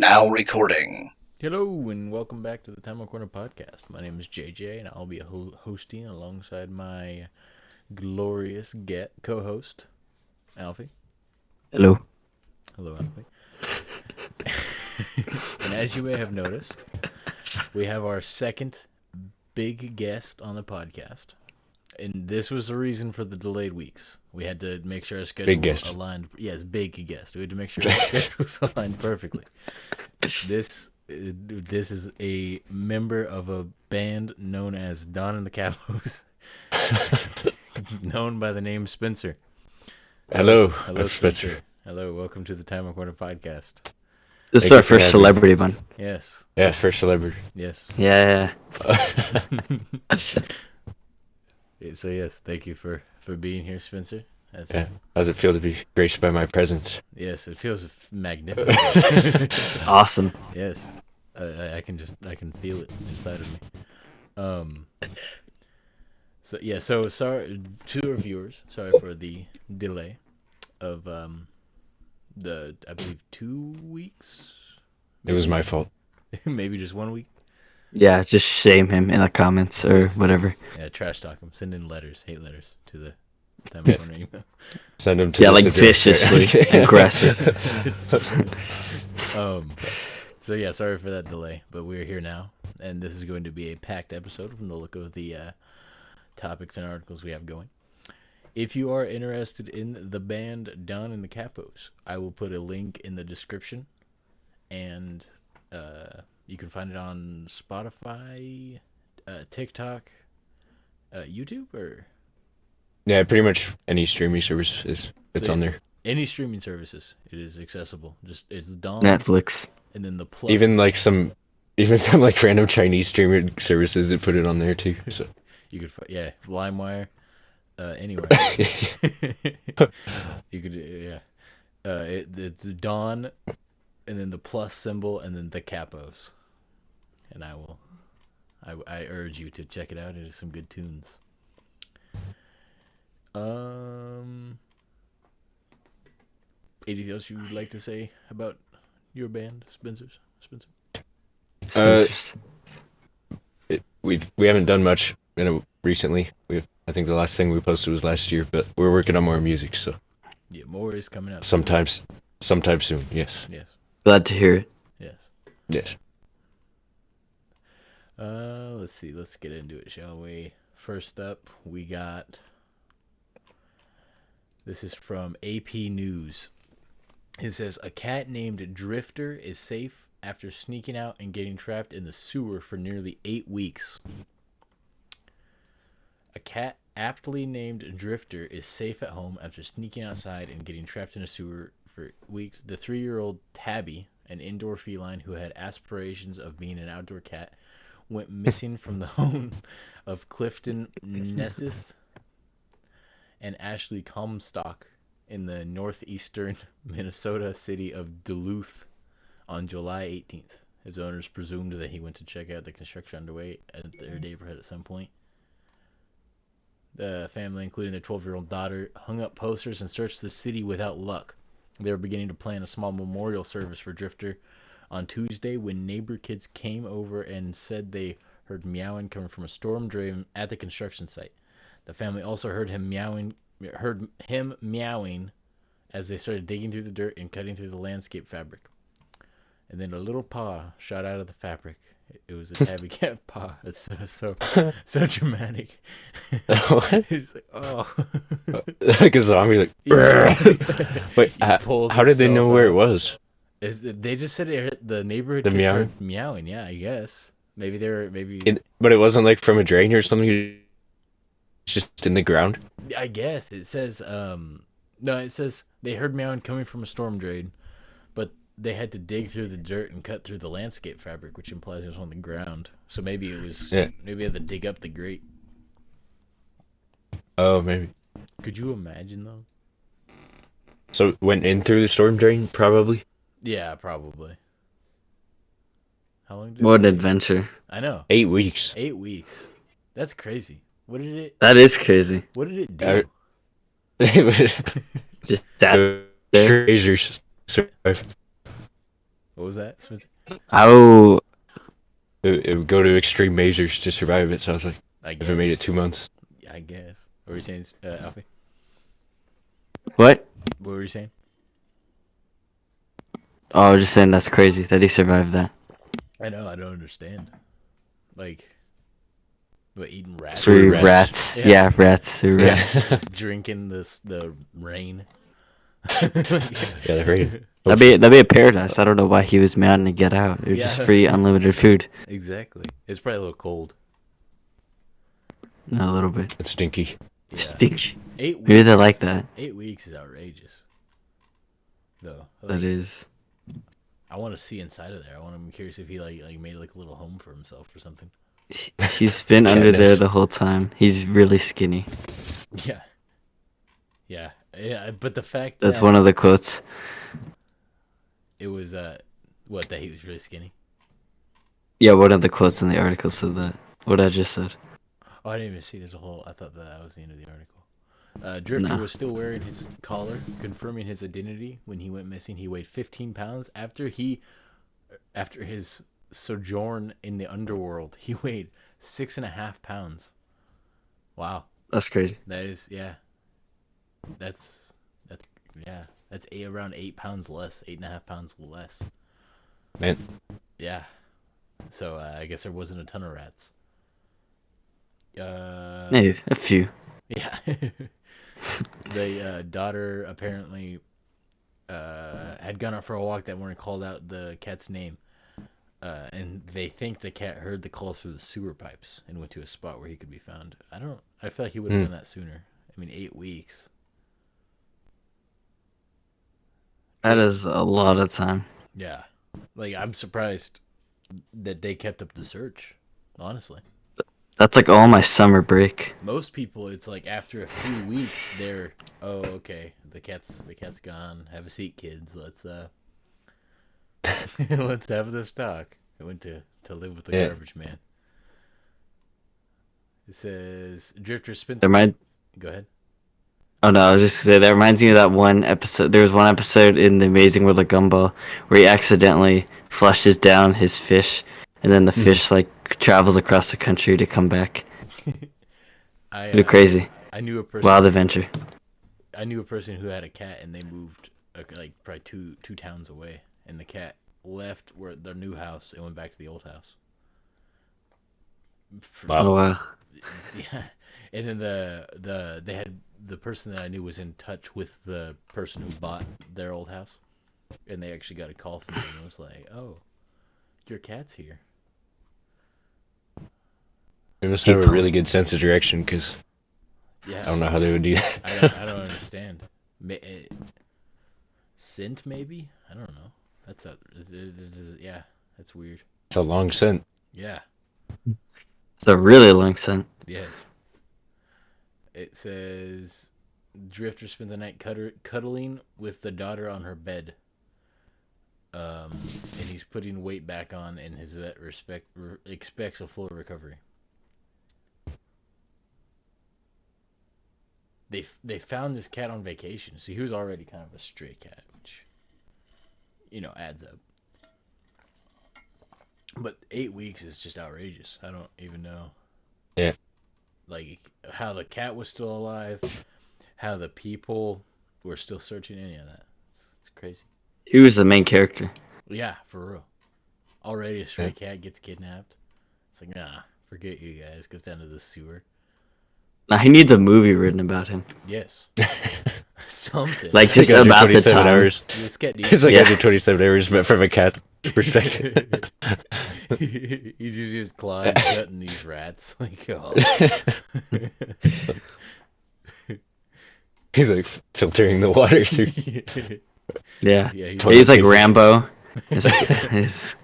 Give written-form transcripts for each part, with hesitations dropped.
Now recording. Hello and welcome back to the Timeout Corner Podcast. My name is JJ and I'll be hosting alongside my glorious co-host, Alfie. Hello. Hello, Alfie. And as you may have noticed, we have our second big guest on the podcast. And this was the reason for the delayed weeks. We had to make sure our schedule was aligned. Yes, big guest. We had to make sure our schedule was aligned perfectly. This is a member of a band known as Don and the Capos, known by the name Spencer. Hello, Hello, Spencer. Hello, welcome to the Timeout Corner Podcast. This is our first celebrity one. Yes. Yeah, first celebrity. Yes. Yeah. So yes, thank you for being here, Spencer. How does it feel to be graced by my presence? Yes, it feels magnificent. Awesome. Yes, I can feel it inside of me. So sorry to our viewers. Sorry for the delay of I believe 2 weeks. It was my fault. Maybe just 1 week. Yeah, just shame him in the comments or whatever. Yeah, trash talk him. Send in hate letters to the Timeout Corner email. Send them to like viciously aggressive. So yeah, sorry for that delay, but we're here now, and this is going to be a packed episode from the look of the topics and articles we have going. If you are interested in the band Don and the Capos, I will put a link in the description, and you can find it on Spotify, TikTok, YouTube, or yeah, pretty much any streaming service it's on there. Any streaming services, it is accessible. It's Don, Netflix, and then the plus. Even some like random Chinese streaming services that put it on there too. So you could LimeWire, anywhere. You could it's Don, and then the plus symbol, and then the Capos. And I urge you to check it out. It is some good tunes. Anything else you would like to say about your band, Spencer? We haven't done much recently. I think the last thing we posted was last year, but we're working on more music, so yeah, more is coming out. Sometime soon. Yes. Glad to hear it. Yes. Let's see. Let's get into it, shall we? First up, we got. This is from AP News. It says, a cat named Drifter is safe after sneaking out and getting trapped in the sewer for nearly 8 weeks. A cat aptly named Drifter is safe at home after sneaking outside and getting trapped in a sewer for weeks. The 3-year-old Tabby, an indoor feline who had aspirations of being an outdoor cat, went missing from the home of Clifton Nessith and Ashley Comstock in the northeastern Minnesota city of Duluth on July 18th. His owners presumed that he went to check out the construction underway at their neighborhood at some point. The family, including their 12-year-old daughter, hung up posters and searched the city without luck. They were beginning to plan a small memorial service for Drifter on Tuesday when neighbor kids came over and said they heard meowing coming from a storm drain at the construction site. The family also heard him meowing as they started digging through the dirt and cutting through the landscape fabric. And then a little paw shot out of the fabric. It was a tabby cat paw. It's so dramatic. What? It's like, oh. Like a zombie, like. Wait, how did they know where it was? They just said the neighborhood The kids meowing? heard meowing. Yeah, I guess. Maybe they were But it wasn't like from a drain or something. It's just in the ground. I guess it says no. It says they heard meowing coming from a storm drain, but they had to dig through the dirt and cut through the landscape fabric, which implies it was on the ground. So maybe it was. Yeah. Maybe they had to dig up the grate. Oh, maybe. Could you imagine though? So it went in through the storm drain, probably. Yeah, probably. How long did What an adventure. I know. 8 weeks. 8 weeks. That's crazy. What did it? That is crazy. What did it do? It was Just sat there. treasures survive. What was that, Spencer? Oh, It would go to extreme measures to survive it. So I was like, I if it made it 2 months, I guess. What were you saying, Alfie? what? What were you saying? Oh, I was just saying that's crazy that he survived that. I know. I don't understand. Like, what, eating rats? Through rats. rats. Yeah. Yeah, rats. Through yeah, rats. Drinking the rain. yeah, they're very. That'd be a paradise. I don't know why he was mad to get out. It was just Yeah. free, unlimited food. Exactly. It's probably a little cold. A little bit. It's stinky. Yeah. Stink. 8 weeks. Maybe they like that. 8 weeks is outrageous. Though. That is. I want to see inside of there. I'm curious if he like made like a little home for himself or something. He's been under there Katniss. the whole time. He's really skinny. Yeah. Yeah. Yeah. But the fact That's that one of the quotes. it was what, that he was really skinny. Yeah, one of the quotes in the article said that. What I just said. Oh, I didn't even see. There's a whole. I thought that was the end of the article. Drifter No. was still wearing his collar, confirming his identity when he went missing. He weighed 15 pounds after his sojourn in the underworld. He weighed 6.5 pounds. Wow, That's crazy. that is That's yeah. That's around 8 pounds less, 8.5 pounds less. Man, Yeah. So I guess there wasn't a ton of rats. Maybe a few. Yeah. The daughter apparently had gone out for a walk that morning, called out the cat's name. And they think the cat heard the calls through the sewer pipes and went to a spot where he could be found. I feel like he would have done that sooner. I mean, 8 weeks. That is a lot of time. Yeah. Like, I'm surprised that they kept up the search, honestly. That's like all my summer break. Most people, it's like after a few weeks, they're, oh, okay, the cat's gone. Have a seat, kids. Let's let's have this talk. I went to live with the garbage man. It says Drifter spent. There might. Go ahead. Oh no, I was just gonna say that reminds me of that one episode. There was one episode in The Amazing World of Gumball where he accidentally flushes down his fish, and then the fish like travels across the country to come back. It'd crazy. I knew a person. Wild adventure. I knew a person who had a cat, and they moved like probably two towns away, and the cat left their new house and went back to the old house. Wow. Oh wow. Yeah, and then they had the person that I knew was in touch with the person who bought their old house, and they actually got a call from them and was like, "Oh, your cat's here." They must have a really good sense of direction, because Yeah, I don't know how they would do that. I don't understand. Scent maybe? I don't know. Yeah, that's weird. It's a long scent. Yeah. It's a really long scent. Yes. It says Drifter spent the night cuddling with the daughter on her bed. And he's putting weight back on, and his vet expects a full recovery. They found this cat on vacation, so he was already kind of a stray cat, which, adds up. But 8 weeks is just outrageous. I don't even know. Yeah. Like, how the cat was still alive, how the people were still searching, any of that. It's crazy. He was the main character. Yeah, for real. Already a stray cat gets kidnapped. It's like, nah, forget you guys. Goes down to the sewer. Now he needs a movie written about him. Yes. Something. Like just Like, about the 27 time. hours. This cat needs It's like Yeah. after 27 hours, but from a cat's perspective. He's using his claws cutting these rats. Like, oh. He's like filtering the water through. Yeah. Yeah, He's like Rambo. His-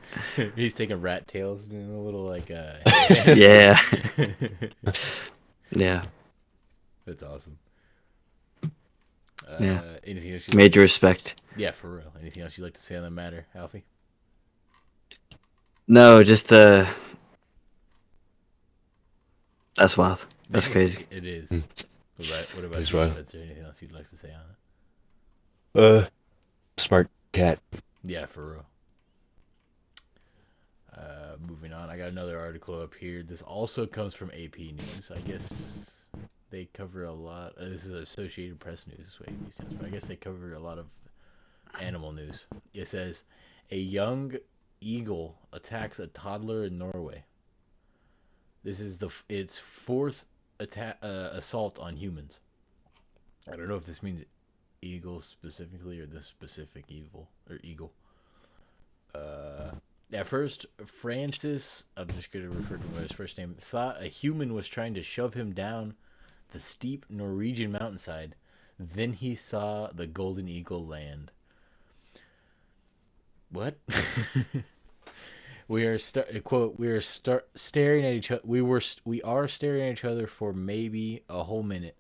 he's taking rat tails, doing a little like yeah. Yeah. That's awesome. Yeah. Anything else? Major respect. Yeah, for real. Anything else you'd like to say on the matter, Alfie? No, just that's wild. That's crazy. It is. Mm. What about It's you, wild. Spencer? Anything else you'd like to say on it? Smart cat. Yeah, for real. Moving on, I got another article up here. This also comes from AP News. I guess they cover a lot. This is Associated Press News. This way AP stands for. I guess they cover a lot of animal news. It says a young eagle attacks a toddler in Norway. This is its fourth assault on humans. I don't know if this means eagles specifically or this specific eagle. At first, Francis, I'm just going to refer to him by his first name, thought a human was trying to shove him down the steep Norwegian mountainside. Then he saw the golden eagle land. What? We are staring at each other. We are staring at each other for maybe a whole minute.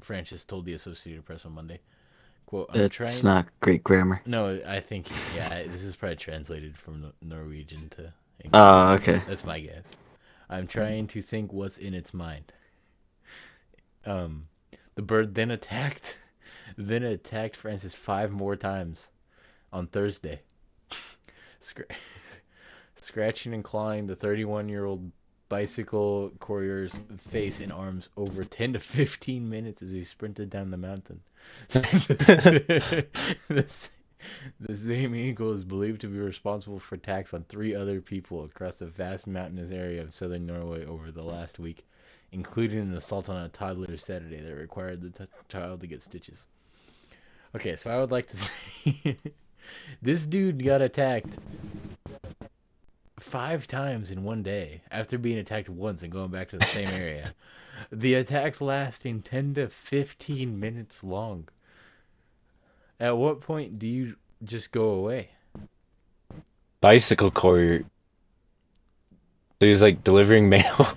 Francis told the Associated Press on Monday. Quote, It's not great grammar. No, I think, this is probably translated from Norwegian to English. Oh, okay. That's my guess. I'm trying to think what's in its mind. The bird then attacked Francis 5 more times on Thursday. Scratching and clawing the 31-year-old bicycle courier's face and arms over 10 to 15 minutes as he sprinted down the mountain. The same eagle is believed to be responsible for attacks on 3 other people across the vast mountainous area of southern Norway over the last week, including an assault on a toddler Saturday that required the child to get stitches. Okay, so I would like to say this dude got attacked 5 times in one day after being attacked once and going back to the same area. The attacks lasting 10 to 15 minutes long. At what point do you just go away? Bicycle courier. So he was like delivering mail.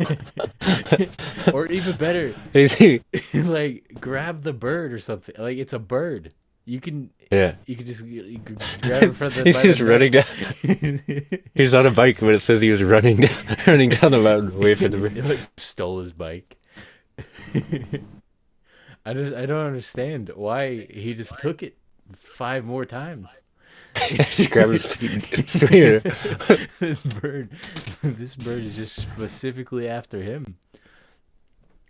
Or even better, Is he? like grab the bird or something. Like it's a bird. You can Yeah. you can just grab it from the. He's just running down. He was on a bike, but it says he was running down the mountain away from the bird. Like, stole his bike. I don't understand why he just took it 5 more times. Just grab his feet and get swinging. This bird is just specifically after him.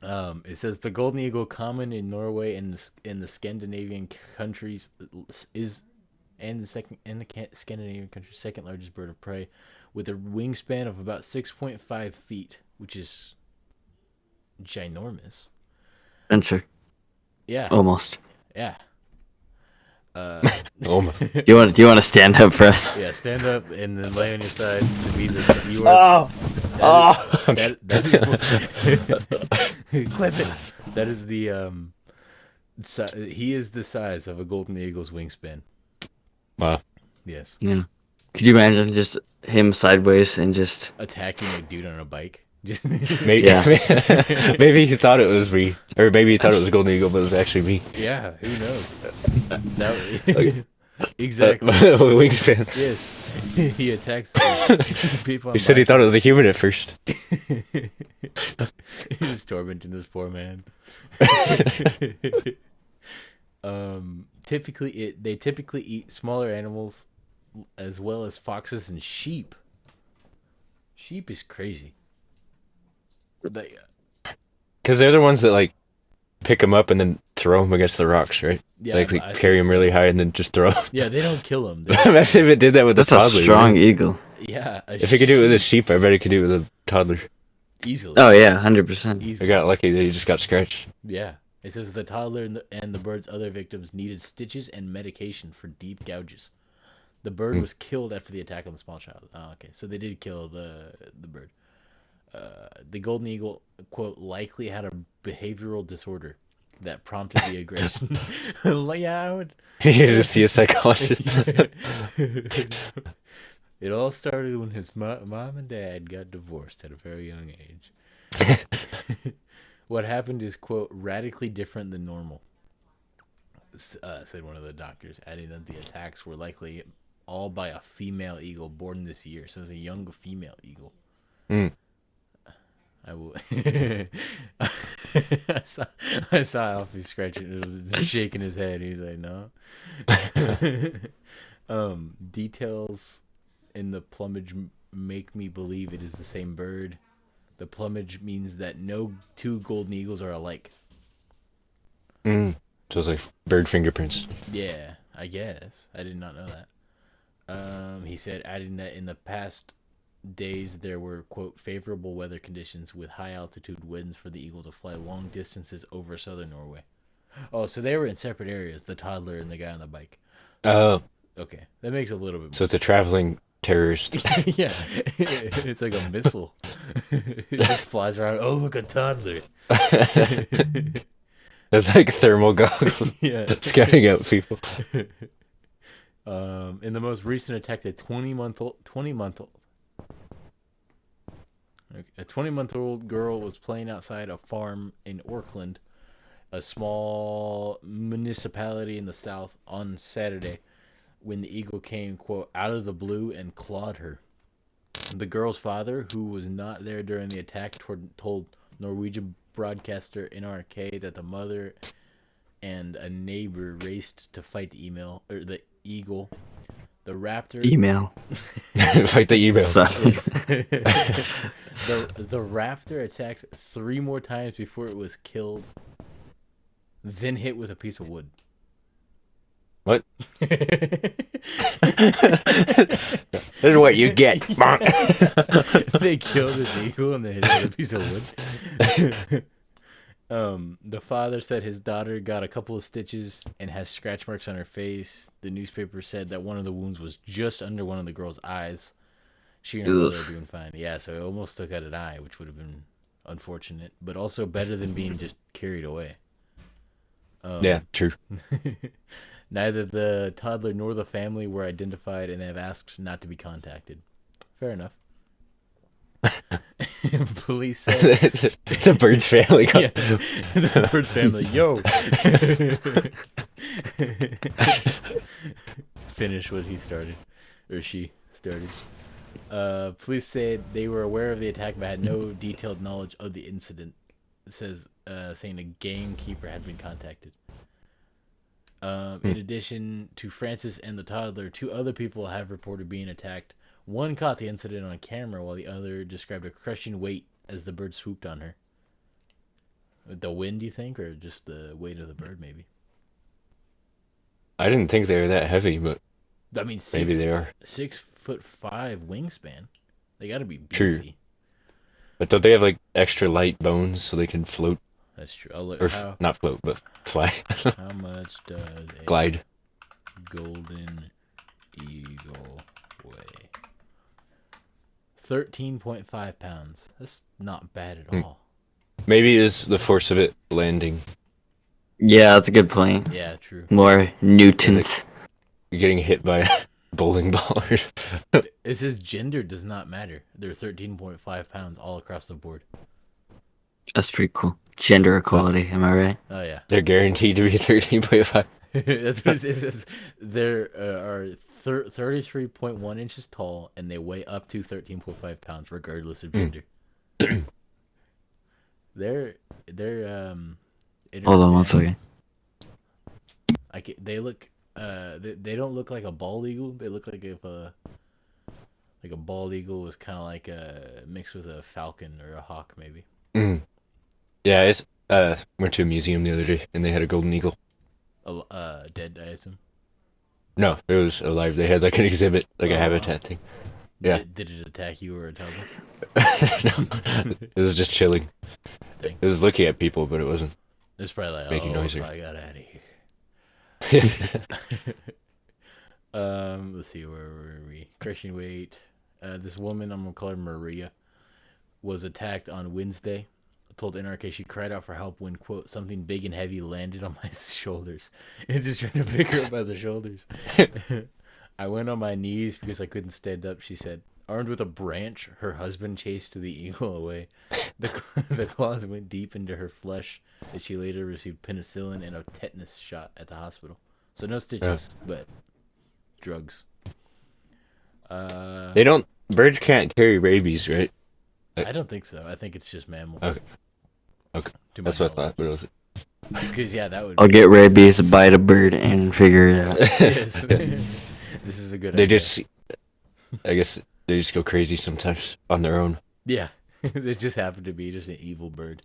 It says the golden eagle, common in Norway and in the Scandinavian countries, Scandinavian countries second largest bird of prey, with a wingspan of about 6.5 feet, which is ginormous. Spencer. Yeah. Almost. Yeah. Almost. Do you want to stand up for us? Yeah, stand up and then lay on your side to be the you are. Clip it. That is the he is the size of a golden eagle's wingspan. Wow. Yes. Yeah. Could you imagine just him sideways and just Attacking a dude on a bike. Just Maybe, Yeah. maybe he thought it was me, or maybe he thought it was golden eagle, but it was actually me. yeah, who knows? Exactly. Wingspan. Yes. He attacks people on He said he thought it was a human at first. He's just tormenting this poor man. They typically eat smaller animals as well as foxes and sheep. Sheep is crazy. Because they're the ones that like pick him up and then throw him against the rocks, right? Yeah, like they I carry think him really high and then just throw him. Yeah, they don't kill him. Imagine if it did that with that's a a toddler. strong man. eagle. Yeah. If he could do it with a sheep, I bet he could do it with a toddler. Easily. Oh yeah, 100%. I Easily. got lucky that he just got scratched. Yeah. It says the toddler and the bird's other victims needed stitches and medication for deep gouges. The bird was killed after the attack on the small child. Oh, okay. So they did kill the bird. The golden eagle, quote, likely had a behavioral disorder that prompted the aggression. Loud. You need to see a psychologist. It all started when his mom and dad got divorced at a very young age. What happened is, quote, radically different than normal, said one of the doctors, adding that the attacks were likely all by a female eagle born this year. So it was a young female eagle. Mm. I will. I saw Alfie scratching, shaking his head. He's like, no. Details in the plumage make me believe it is the same bird. The plumage means that no two golden eagles are alike. So it's like bird fingerprints. Yeah, I guess. I did not know that. He said, adding that in the past days there were, quote, favorable weather conditions with high altitude winds for the eagle to fly long distances over southern Norway. Oh, so they were in separate areas, the toddler and the guy on the bike. Oh. Okay, that makes a little bit So it's a traveling terrorist. yeah, it's like a missile. It just flies around. Oh, look, a toddler. That's like thermal goggles. Yeah. Scouting out people. In the most recent attack, a 20-month-old girl was playing outside a farm in Auckland, a small municipality in the south, on Saturday, when the eagle came, quote, out of the blue and clawed her. The girl's father, who was not there during the attack, told Norwegian broadcaster NRK that the mother and a neighbor raced to fight the eagle. The raptor... Email. Fight the email. The raptor attacked 3 more times before it was killed, then hit with a piece of wood. What? This is what you get. They killed this eagle and they hit it with a piece of wood. The father said his daughter got a couple of stitches and has scratch marks on her face. The newspaper said that one of the wounds was just under one of the girl's eyes. She and her brother are doing fine. Yeah, so it almost took out an eye, which would have been unfortunate, but also better than being just carried away. Yeah, true. Neither the toddler nor the family were identified and have asked not to be contacted. Fair enough. Police said... The bird's family. Yeah, the bird's family. Yo! Finish what he started. Or she started. Police said they were aware of the attack but had no detailed knowledge of the incident. It says, saying a gamekeeper had been contacted. In addition to Francis and the toddler, 2 other people have reported being attacked. One caught the incident on camera while the other described a crushing weight as the bird swooped on her. The wind, you think, or just the weight of the bird, maybe? I didn't think they were that heavy, but I mean, maybe they are. 6'5" wingspan. They got to be beefy. True. But don't they have like extra light bones so they can float? That's true. I'll look, Or not float, but fly. how much does a Glide. golden eagle weigh? 13.5 pounds. That's not bad at all. Maybe it is the force of it landing. Yeah, that's a good point. Yeah, true. More newtons. You're getting hit by a bowling ball or something. It says gender does not matter. They're 13.5 pounds all across the board. That's pretty cool. Gender equality, am I right? Oh, yeah. They're guaranteed to be 13.5. That's what it says. There are 33.1 inches tall, and they weigh up to 13.5 pounds, regardless of gender. They're Hold on one second. They look they don't look like a bald eagle. They look like if a bald eagle was kind of like a mixed with a falcon or a hawk, maybe. Yeah, I went to a museum the other day and they had a golden eagle. Dead, I assume. No, it was alive. They had like an exhibit, like a habitat thing. Yeah. Did it attack you or a toddler? No, it was just chilling. Dang. It was looking at people, but it wasn't. It's probably like, Making noise. I got out of here. Let's see, where were we? Crushing weight. This woman, I'm gonna call her Maria, was attacked on Wednesday. Told NRK she cried out for help when, quote, something big and heavy landed on my shoulders. And just trying to pick her up by the shoulders. I went on my knees because I couldn't stand up, she said. Armed with a branch, her husband chased the eagle away. The claws went deep into her flesh, and she later received penicillin and a tetanus shot at the hospital. So no stitches, but drugs. Birds can't carry rabies, right? I don't think so. I think it's just mammals. Okay. That's what I thought, but it was... Because, yeah, that would... I'll get rabies, bite a bird, and figure it out. Yes. This is a good idea. I guess They just go crazy sometimes on their own. Yeah, it just happened to be just an evil bird.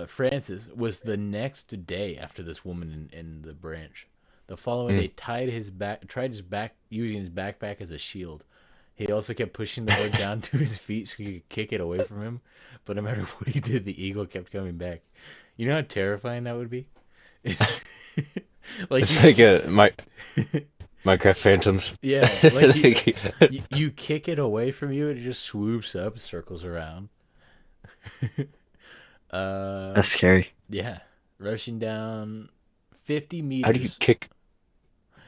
Francis was the next day after this woman in the branch. The following day, tried his back using his backpack as a shield. He also kept pushing the bird down to his feet so he could kick it away from him. But no matter what he did, the eagle kept coming back. You know how terrifying that would be? It's like a Minecraft Phantoms. Yeah, like you kick it away from you and it just swoops up, circles around. That's scary. Yeah, rushing down 50 meters. How do you kick?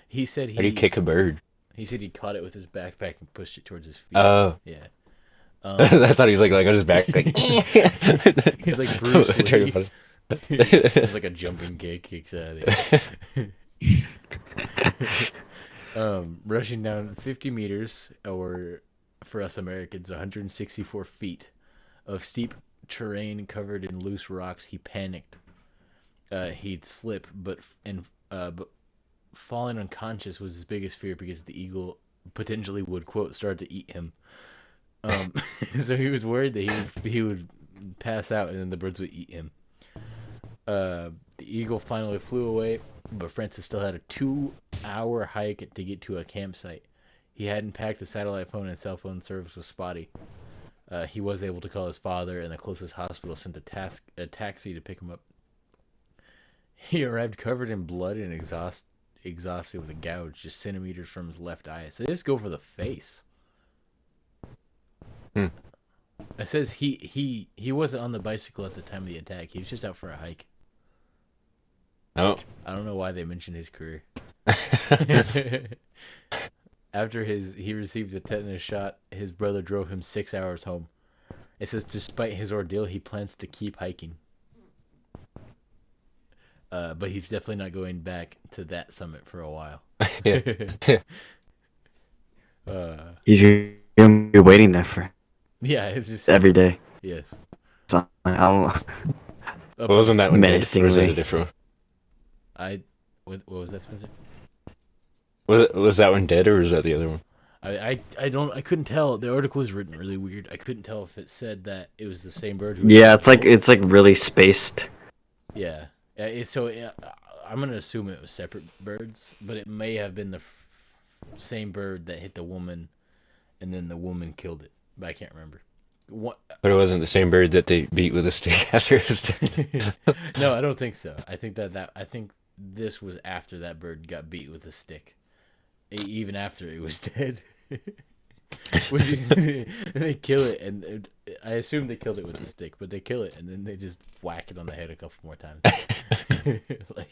He said How do you kick a bird? He said he caught it with his backpack and pushed it towards his feet. Oh. Yeah. I thought he was like on his back. Like, he's like Bruce Lee. Funny. It's like a jumping kick, kicks out of there. Rushing down 50 meters, or for us Americans, 164 feet of steep terrain covered in loose rocks, he panicked. He'd slip, but falling unconscious was his biggest fear because the eagle potentially would, quote, start to eat him. So he was worried that he would pass out and then the birds would eat him. The eagle finally flew away, but Francis still had a 2-hour hike to get to a campsite. He hadn't packed a satellite phone and cell phone service was spotty. He was able to call his father, and the closest hospital sent a taxi to pick him up. He arrived covered in blood and exhausted with a gouge just centimeters from his left eye. So they just go for the face. It says he wasn't on the bicycle at the time of the attack. He was just out for a hike. Oh. I don't know why they mentioned his career. After he received a tetanus shot, his brother drove him 6 hours home. It says despite his ordeal, he plans to keep hiking. But he's definitely not going back to that summit for a while. Yeah. He's gonna be waiting there for Yeah, it's just every day. Yes. So, how Wasn't that one? Or was it a menacingly. different one? What was that, Spencer? Was that one dead or was that the other one? I couldn't tell. The article was written really weird. I couldn't tell if it said that it was the same bird. Yeah, it's like really spaced. Yeah. I'm gonna assume it was separate birds, but it may have been the same bird that hit the woman, and then the woman killed it. But I can't remember. What? But it wasn't the same bird that they beat with a stick after it was dead. No, I don't think so. I think I think this was after that bird got beat with a stick, even after it was dead. Which is, they kill it, and I assume they killed it with a stick, but they kill it and then they just whack it on the head a couple more times.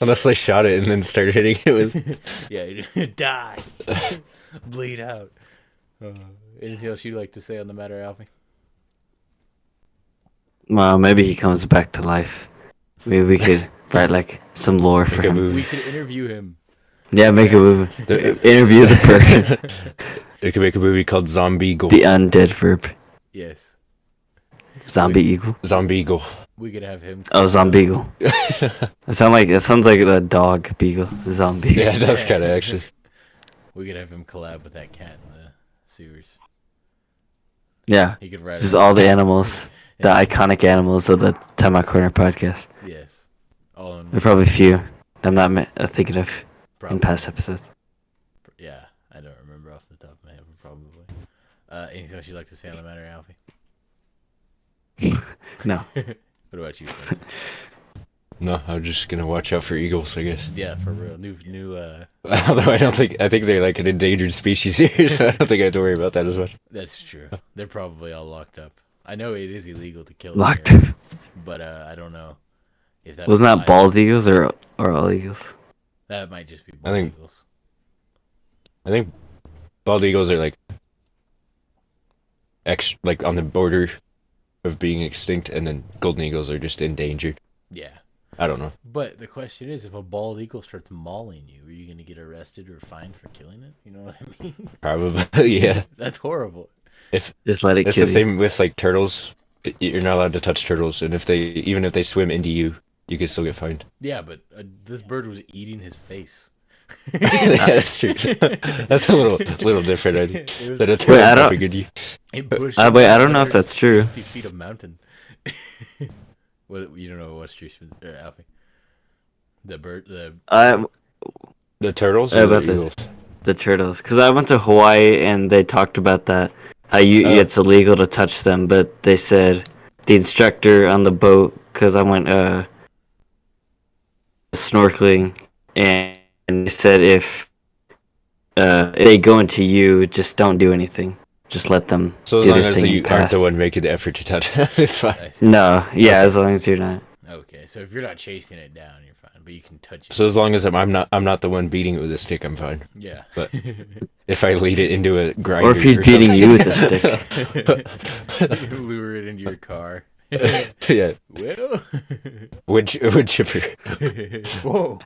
Unless they shot it and then started hitting it with. Yeah, die, bleed out. Anything else you'd like to say on the matter, Alfie? Well, maybe he comes back to life. Maybe we could write like some lore for him. We could interview him. Yeah, make a movie. Interview the bird. They could make a movie called Zombie Eagle. The undead verb. Yes. Zombie eagle. Zombie Eagle. We could have him. Oh, zombie eagle. That sounds like a dog beagle. Zombie. Yeah, it does kind of actually. We could have him collab with that cat in the sewers. Yeah. He could write. Just all the animals, the iconic animals of the Timeout Corner Podcast. Yes. All in. There are probably a few I'm not thinking of Probably. in past episodes. Yeah, I don't remember off the top of my head, but probably. Anything else you'd like to say on the matter, Alfie? No. What about you, Spencer? No, I'm just gonna watch out for eagles, I guess. Yeah, for real. New. Although I think they're like an endangered species here, so I don't think I have to worry about that as much. That's true. They're probably all locked up. I know it is illegal to kill Locked them up. here, but I don't know if that Wasn't that applies. bald eagles or all eagles? That might just be I bald think- eagles. I think bald eagles are like like on the border of being extinct, and then golden eagles are just endangered. Yeah. I don't know. But the question is, if a bald eagle starts mauling you, are you going to get arrested or fined for killing it? You know what I mean? Probably, yeah. That's horrible. Just let it It's kill the you. same with like turtles. You're not allowed to touch turtles, and even if they swim into you, you can still get fined. Yeah, but this bird was eating his face. Yeah, that's true. That's a little different. I think that a Wait, turtle I don't- probably good. It pushed wait, I don't know if that's true. 60 feet of mountain. Well, you don't know what's true, Alfie. The bird, The turtles Yeah, or the about the- eagles? The turtles, because I went to Hawaii and they talked about that. How it's illegal to touch them, but they said the instructor on the boat, because I went snorkeling, and they said if they go into you, just don't do anything. Just let them So as do long their as thing you and aren't the pass. one making the effort to touch them, it's fine. I see. No, yeah, Okay. as long as you're not. Okay, so if you're not chasing it down, you're fine, but you can touch it. So as long as I'm not the one beating it with a stick, I'm fine. Yeah. But if I lead it into a grinder, Or if he's beating you with a stick. You lure it into your car. Yeah, Well. wood chipper. Whoa.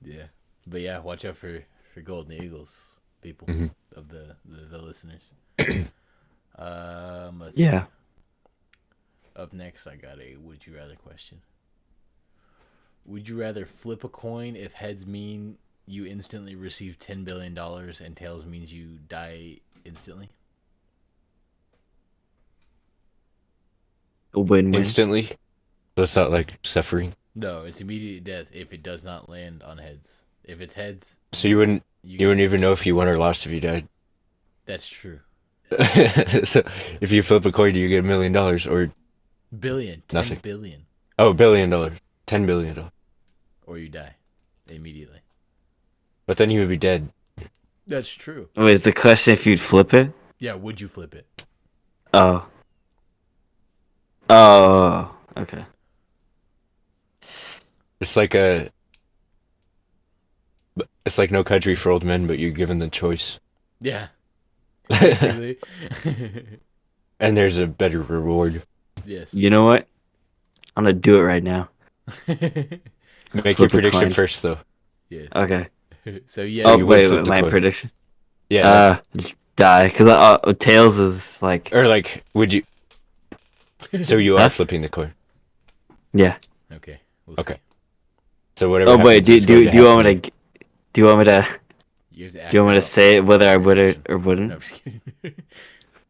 Yeah, but yeah, watch out for golden eagles, people Mhm. of the listeners. Let's Yeah. see. Up next, I got a would you rather question. Would you rather flip a coin if heads mean you instantly receive $10 billion and tails means you die instantly? A win-win. Instantly. So it's not like suffering. No, it's immediate death if it does not land on heads. If it's heads, So you wouldn't even know if you won or lost if you died. That's true. So if you flip a coin, do you get $1 million or Billion, 10 Nothing. billion, $1 billion, $10 billion? or you die immediately. But then you would be dead. That's true. Wait, is the question if you'd flip it? Yeah, would you flip it? Oh. Oh. Okay. It's like No Country for Old Men, but you're given the choice, Yeah. Basically. and there's a better reward. Yes. You know what? I'm gonna do it right now. Make Flip your a prediction coin. first, though. Yes. Okay. So yeah. Oh you would wait, flip the my coin. prediction. Yeah. Just die, cause tails is like Or like, would you? So you are Huh? flipping the coin. yeah. Okay. We'll Okay. See. So whatever. Oh wait, happens is going to do you want me happen. to do you want me to You have to act do you want me to out say it whether I would or prediction. No, wouldn't? I'm just kidding.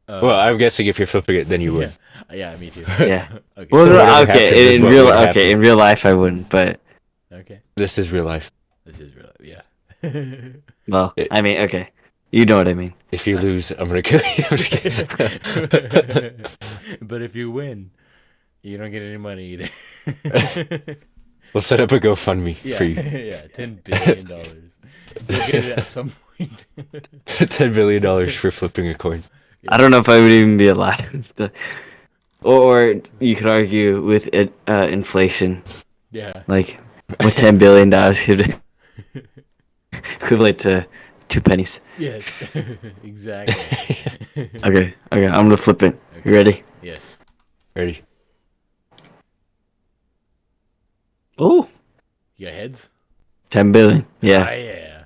Well, I'm guessing if you're flipping it, then you would. Yeah, me too. Yeah. Okay. Well, So no, whatever happens is okay, in what real would happen. in real life I wouldn't, but Okay. This is real life. This is real. Yeah. well, It- I mean, okay, you know what I mean. If you lose, I'm gonna kill you. I'm just kidding. But if you win, you don't get any money either. We'll set up a GoFundMe Yeah, for you. yeah, $10 billion. You'll get it at some point. $10 billion for flipping a coin. I don't know if I would even be alive. Or you could argue with it, inflation, Yeah. like what $10 billion could equivalent to 2 pennies. Yes. Exactly. Okay, I'm gonna flip it. You ready? Yes. Ready? Oh, You got heads? 10 billion. Yeah. Ah, yeah.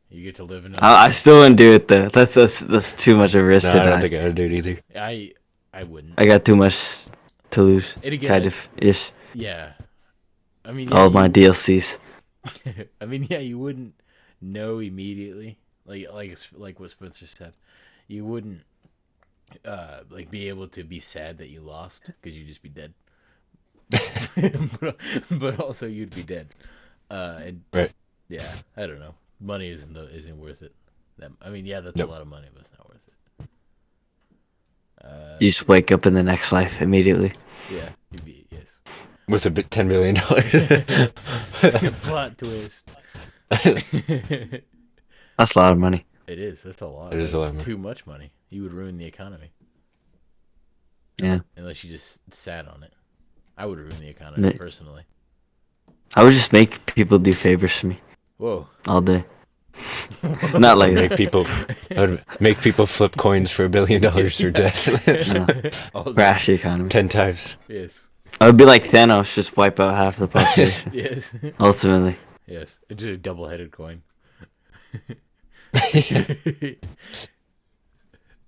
You get to live in. I still wouldn't do it though. That's too much of a risk No, to I don't die. think I would do it either. I wouldn't. I got too much to lose. And again, Kind of ish. Yeah. I mean, All yeah, my DLCs. I mean, yeah, you wouldn't know immediately, like what Spencer said. You wouldn't like be able to be sad that you lost because you'd just be dead. but also you'd be dead. And Right. yeah, I don't know. Money isn't worth it. I mean, yeah, that's Nope. a lot of money, but it's not worth it. You just wake up in the next life immediately. Yeah, you'd be yes. With a bit $10 billion. Plot twist. That's a lot of money. It is. That's a lot. It is a lot of That's money. too much money. You would ruin the economy. Yeah. Unless you just sat on it. I would ruin the economy Ne- personally. I would just make people do favors for me Whoa. all day. Not like that. I would make people flip coins for $1 billion or death. No. All day. Crash the economy. 10 times. Yes. I would be like Thanos, just wipe out half the population. Yes. Ultimately. Yes. It's a double-headed coin.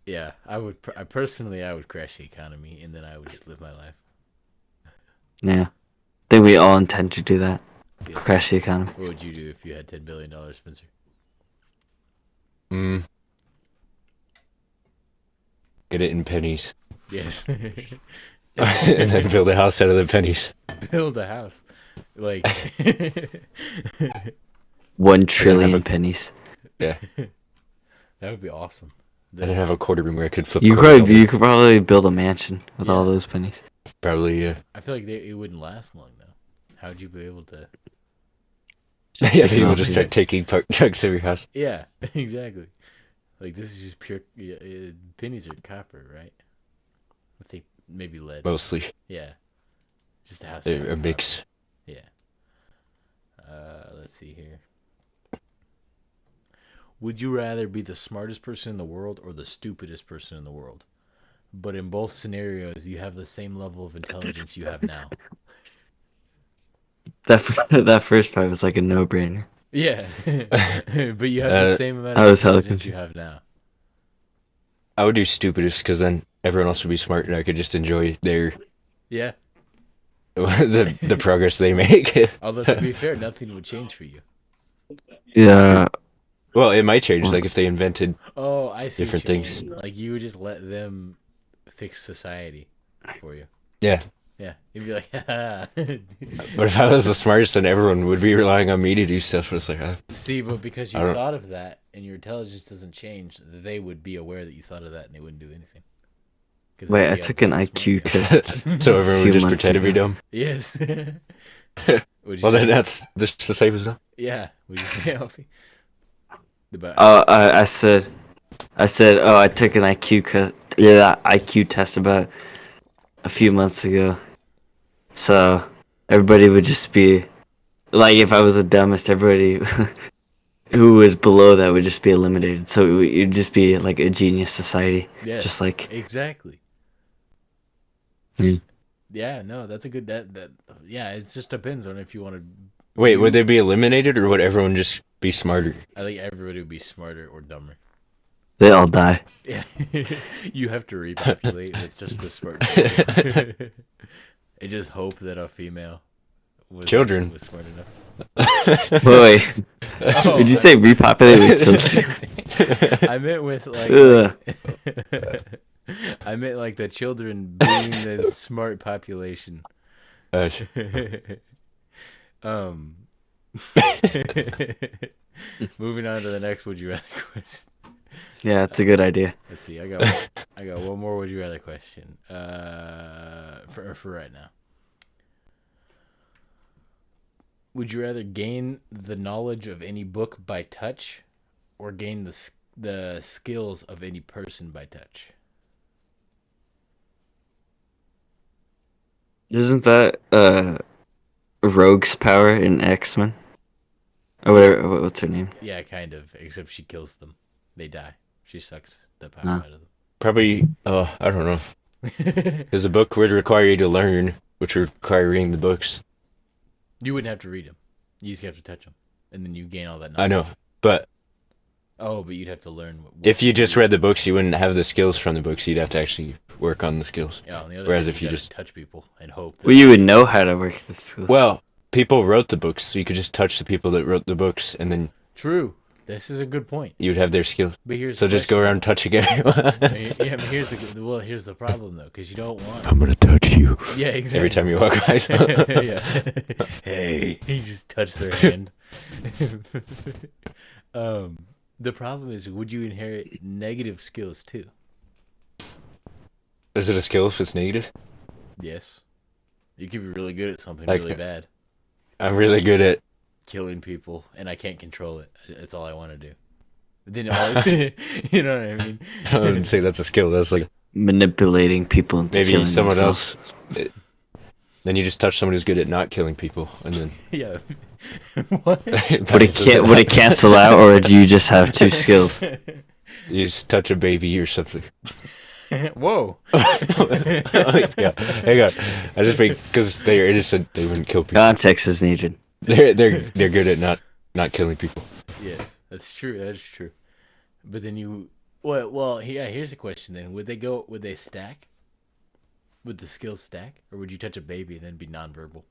Yeah, I would. I would crash the economy, and then I would just live my life. Yeah. think we all intend to do that. Yes. Crash the economy. What would you do if you had $10 billion, Spencer? Get it in pennies. Yes. And then build a house out of the pennies. Build a house. Like 1 trillion a- pennies. Yeah. that would be awesome. And then have a quarter room where I could flip. You quarters could probably build a mansion with all Yeah. those pennies. Probably, yeah. I feel like it wouldn't last long though. How would you be able to? Yeah, people Technology. just start taking chunks of your house. Yeah, exactly. Like this is just pure. Pennies are copper, right? I think maybe lead. Mostly. Yeah, just a house. They're full a of mix. copper. Yeah. Let's see here. Would you rather be the smartest person in the world or the stupidest person in the world? But in both scenarios, you have the same level of intelligence you have now. That first part was like a no-brainer. Yeah, but you have the same amount I of was hella intelligence you confused. have now. I would do stupidest because then everyone else would be smart and I could just enjoy their Yeah. the progress they make. Although to be fair, nothing would change for you. Yeah. Well, it might change, like if they invented. Oh, I see. Different what you things. mean. Like you would just let them fix society for you. Yeah, Yeah, you'd be like, but if I was the smartest, then everyone would be relying on me to do stuff. But it's like, see, but because you I don't- thought of that and your intelligence doesn't change, they would be aware that you thought of that and they wouldn't do anything. 'Cause Wait, they'd I be took an smart IQ you. test. so everyone few would just months pretend to be ago. dumb. Yes. Would you Well, say- then that's just the same as no. yeah. Would you say Alfie? About I said, oh, I took an IQ test about a few months ago. So everybody would just be like, if I was the dumbest, everybody who was below that would just be eliminated. So it'd just be like a genius society, yes, just like. exactly. Hmm. Yeah, no, that's a good that. Yeah, it just depends on if you want to. Wait, would they be eliminated or would everyone just be smarter? I think everybody would be smarter or dumber. They all die. Yeah, you have to repopulate with just the smart people. And just hope that a female was Children. was smart enough. Wait, Oh, did you say repopulate with children? I meant with Ugh. I meant like the children being the smart population. Um. Moving on to the next would you rather question. Yeah, it's a good idea. Let's see. I got one more would you rather question. For right now. Would you rather gain the knowledge of any book by touch, or gain the skills of any person by touch? Isn't that Rogue's power in X-Men? Or whatever, what's her name? Yeah, kind of. Except she kills them. They die. She sucks the power Huh. out of Probably, I don't know. them. Because the book would require you to learn, which would require reading the books. You wouldn't have to read them. You just have to touch them, and then you gain all that knowledge. I know, but Oh, but you'd have to learn. What if you just read the books, you wouldn't have the skills from the books. You'd have to actually work on the skills. Yeah, on the other whereas hand, if you gotta just- touch people and hope. That Well, you would know how to work this. Well, people wrote the books, so you could just touch the people that wrote the books, and then True. This is a good point. you would have their skills. But here's So the just go question. around touching everyone. Yeah, but here's the problem though, because you don't want. I'm gonna touch you. Yeah, exactly. Every time you walk by. Yeah. Hey, you just touch their hand. The problem is, would you inherit negative skills too? Is it a skill if it's negative? Yes. You could be really good at something Like- really bad, I'm really good at. killing people, and I can't control it. That's all I want to do. But then, you know what I mean? I wouldn't say that's a skill. That's like Manipulating people into maybe killing someone themselves. else. Then you just touch someone who's good at not killing people, and then. Yeah. What? Would it cancel out, or do you just have two skills? You just touch a baby or something. Whoa. Yeah, hang on. I just think because they're innocent, they wouldn't kill people. Context is needed. They're good at not killing people. Yes, that's true. That is true. But then well, yeah. Here's the question then: Would they stack? Would the skills stack, or would you touch a baby and then be nonverbal?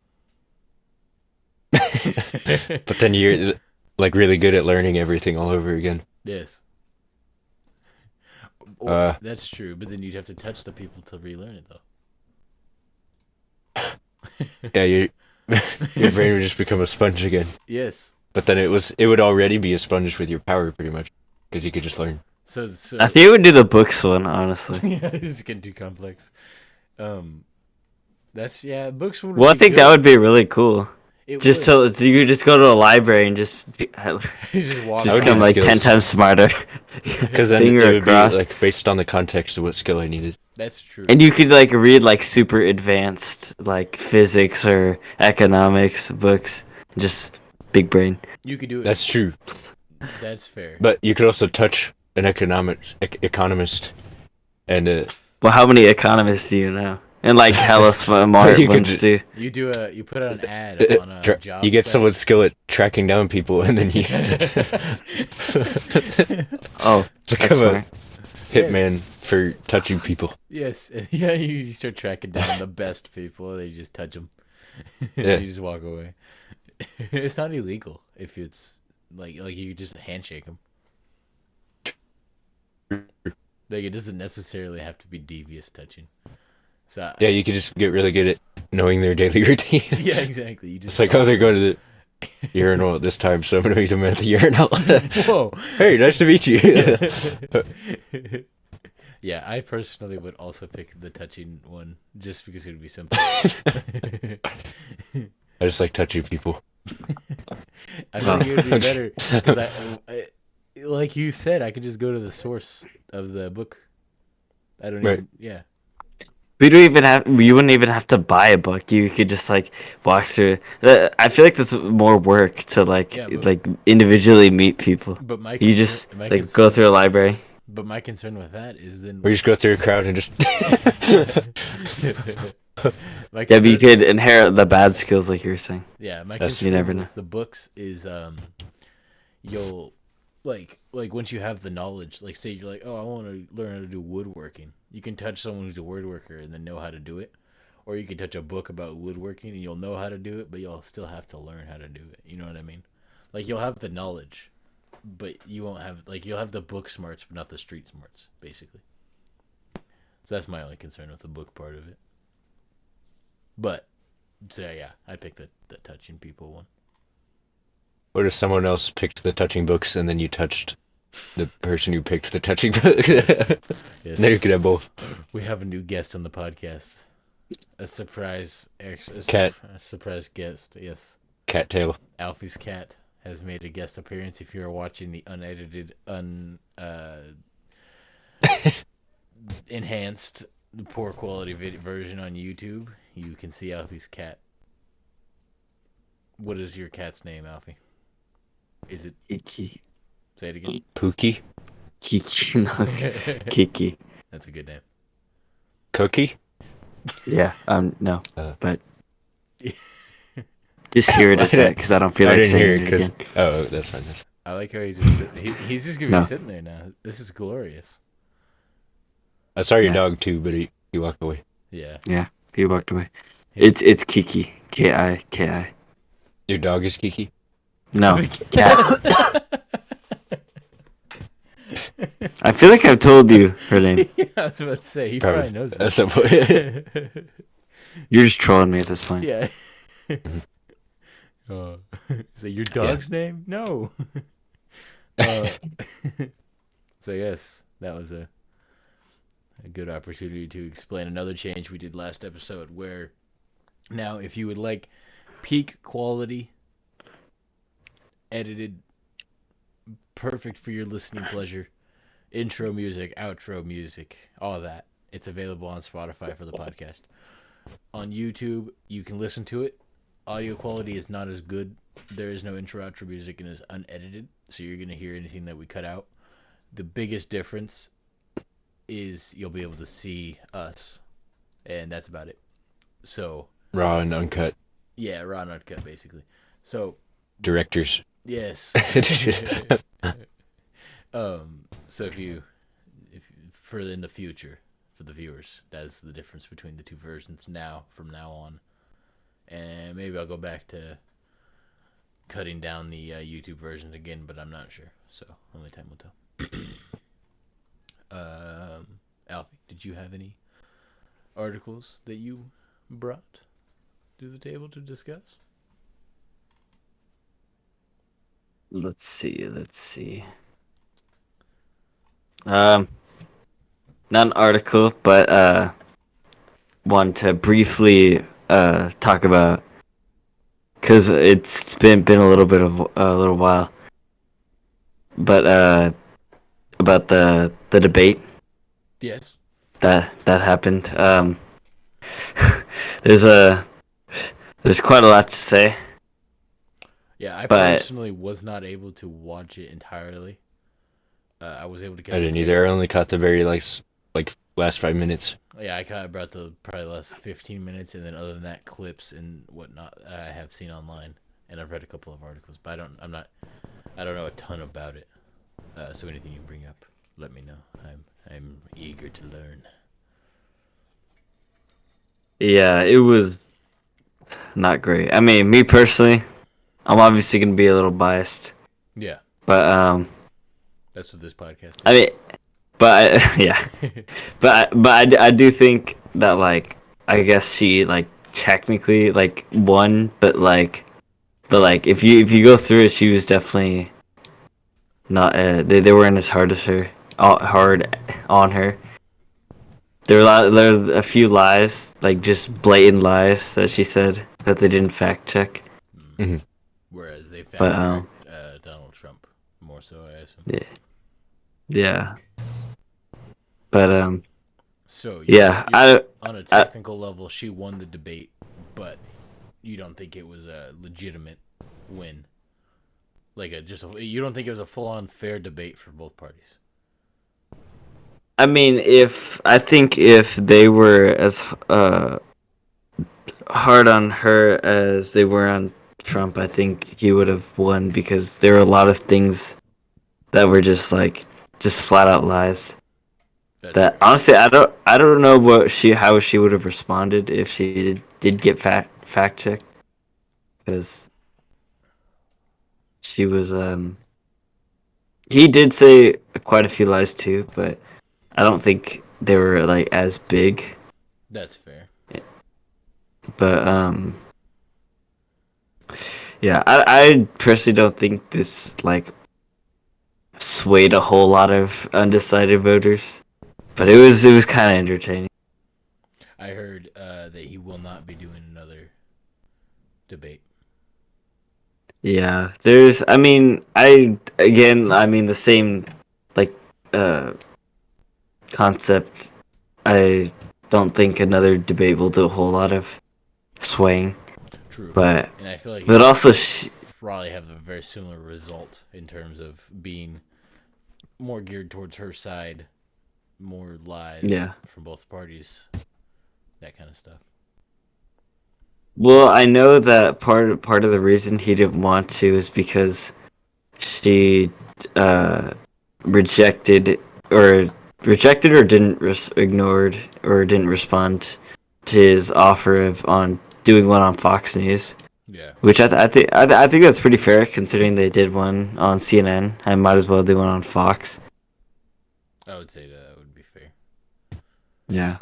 But then you're like really good at learning everything all over again. Yes. Or, that's true, but then you'd have to touch the people to relearn it, though. Yeah, your brain would just become a sponge again. Yes. But then it would already be a sponge with your power, pretty much, because you could just learn. So I think it would do the books one, honestly. yeah, this is getting too complex. Books would. Well, I think that would be really cool. It Just would. to you just go to a library and just just walk. just would become need like skills. 10 times smarter. Because then Finger it would across. be like based on the context of what skill I needed. That's true. And you could like read like super advanced like physics or economics books. Just big brain. You could do it. That's true. That's fair. But you could also touch an economist, and Well, how many economists do you know? And like hella smart You could ones too. You put out an ad on a job. you get site. someone's skill at tracking down people, and then you Oh, that's become a smart. hitman for touching people. Yes. Yeah. You start tracking down the best people. They just touch them. Yeah. You just walk away. It's not illegal if it's like you just handshake them. Like it doesn't necessarily have to be devious touching. So Yeah, you could just get really good at knowing their daily routine. yeah, exactly. You just It's like, oh, they're going to the urinal at this time, so I'm going to meet them at the urinal. Whoa. Hey, nice to meet you. Yeah, I personally would also pick the touching one just because it would be simple. I just like touching people. I think it would be better because I, like you said, I could just go to the source of the book. I don't Right. even. Yeah. You wouldn't even have to buy a book. You could just like walk through. I feel like that's more work to Yeah, but- like individually meet people. But my You concern- just my like concern- go through a library. But my concern with that is then. Or you just go through a crowd and just... My Yeah, but you concern- could inherit the bad skills like you were saying. Yeah, my That's- concern you never with know. the books is you'll like once you have the knowledge, like say you're like, oh, I want to learn how to do woodworking. You can touch someone who's a woodworker and then know how to do it, or you can touch a book about woodworking and you'll know how to do it, but you'll still have to learn how to do it. You know what I mean? Like you'll have the knowledge, but you won't have you'll have the book smarts, but not the street smarts, basically. So that's my only concern with the book part of it. But so yeah, I picked the touching people one. What if someone else picked the touching books and then you touched the person who picked the touching books? Yes. Then you could have both. We have a new guest on the podcast. A surprise Cat. A surprise guest, yes. Cattail. Alfie's cat has made a guest appearance. If you're watching the unedited, enhanced, poor quality version on YouTube, you can see Alfie's cat. What is your cat's name, Alfie? Is it... Kiki. Say it again. Pookie? Kiki. No. Kiki. That's a good name. Cookie? Yeah. No. Uh. But just hear it as that because I don't feel I like didn't hear saying it it because... again. Oh, that's fine. I like how he's just going to be No. sitting there now. This is glorious. I saw your Yeah. dog too, but he walked away. Yeah. Yeah. He walked away. It's Kiki. Kiki. Your dog is Kiki? No. Cat. I feel like I've told you her name. Yeah, I was about to say, he probably knows that. At some point. You're just trolling me at this point. Yeah. Is that your dog's name? No. So yes, that was a good opportunity to explain another change we did last episode, where now if you would like peak quality, edited, perfect for your listening pleasure, intro music, outro music, all that, it's available on Spotify for the podcast. On YouTube, you can listen to it. Audio quality is not as good. There is no intro, outro music, and is unedited, so you're going to hear anything that we cut out. The biggest difference is you'll be able to see us, and that's about it. So Raw and uncut. yeah, raw and uncut, basically. So Directors. yes. So if for in the future, for the viewers, that's the difference between the two versions from now on. And maybe I'll go back to cutting down the YouTube versions again, but I'm not sure. So only time will tell. Alfie, did you have any articles that you brought to the table to discuss? Let's see. Not an article, but want to briefly talk about, because it's been a little bit of a little while, but about the debate Yes. that happened. There's quite a lot to say. Yeah, I But personally was not able to watch it entirely. I was able to catch I didn't either. I only caught the very last 5 minutes. Yeah, I caught about the probably last 15 minutes, and then other than that, clips and whatnot I have seen online, and I've read a couple of articles, but I don't know a ton about it. So anything you bring up, let me know. I'm eager to learn. yeah, it was not great. I mean, me personally, I'm obviously gonna be a little biased, Yeah, but that's what this podcast is. I mean, yeah, I do think that, like, I guess she, like, technically, like, won, but if you go through it, she was definitely not. They weren't as hard as her, hard on her. There were a few lies, like just blatant lies that she said that they didn't fact check. Mm-hmm. Whereas they But, fact checked Donald Trump more so, I assume. Yeah. But So yeah, on a technical level, she won the debate, but you don't think it was a legitimate win? Like you don't think it was a full-on fair debate for both parties? I mean, if they were as hard on her as they were on Trump, I think he would have won, because there were a lot of things that were just flat out lies. That honestly, I don't know how she would have responded if she did get fact checked, because she was he did say quite a few lies too, but I don't think they were, like, as big. That's fair. But yeah, I personally don't think this, like, swayed a whole lot of undecided voters, but it was kind of entertaining. I heard that he will not be doing another debate. Yeah, I mean, the same, like, uh concept. I don't think another debate will do a whole lot of swaying. True. But And I feel like also probably have a very similar result in terms of being more geared towards her side, more lies from both parties, that kind of stuff. Well, I know that part of the reason he didn't want to is because she rejected or ignored or didn't respond to his offer of on doing one on Fox News. Yeah. Which I think that's pretty fair, considering they did one on CNN. I might as well do one on Fox. I would say that would be fair. Yeah.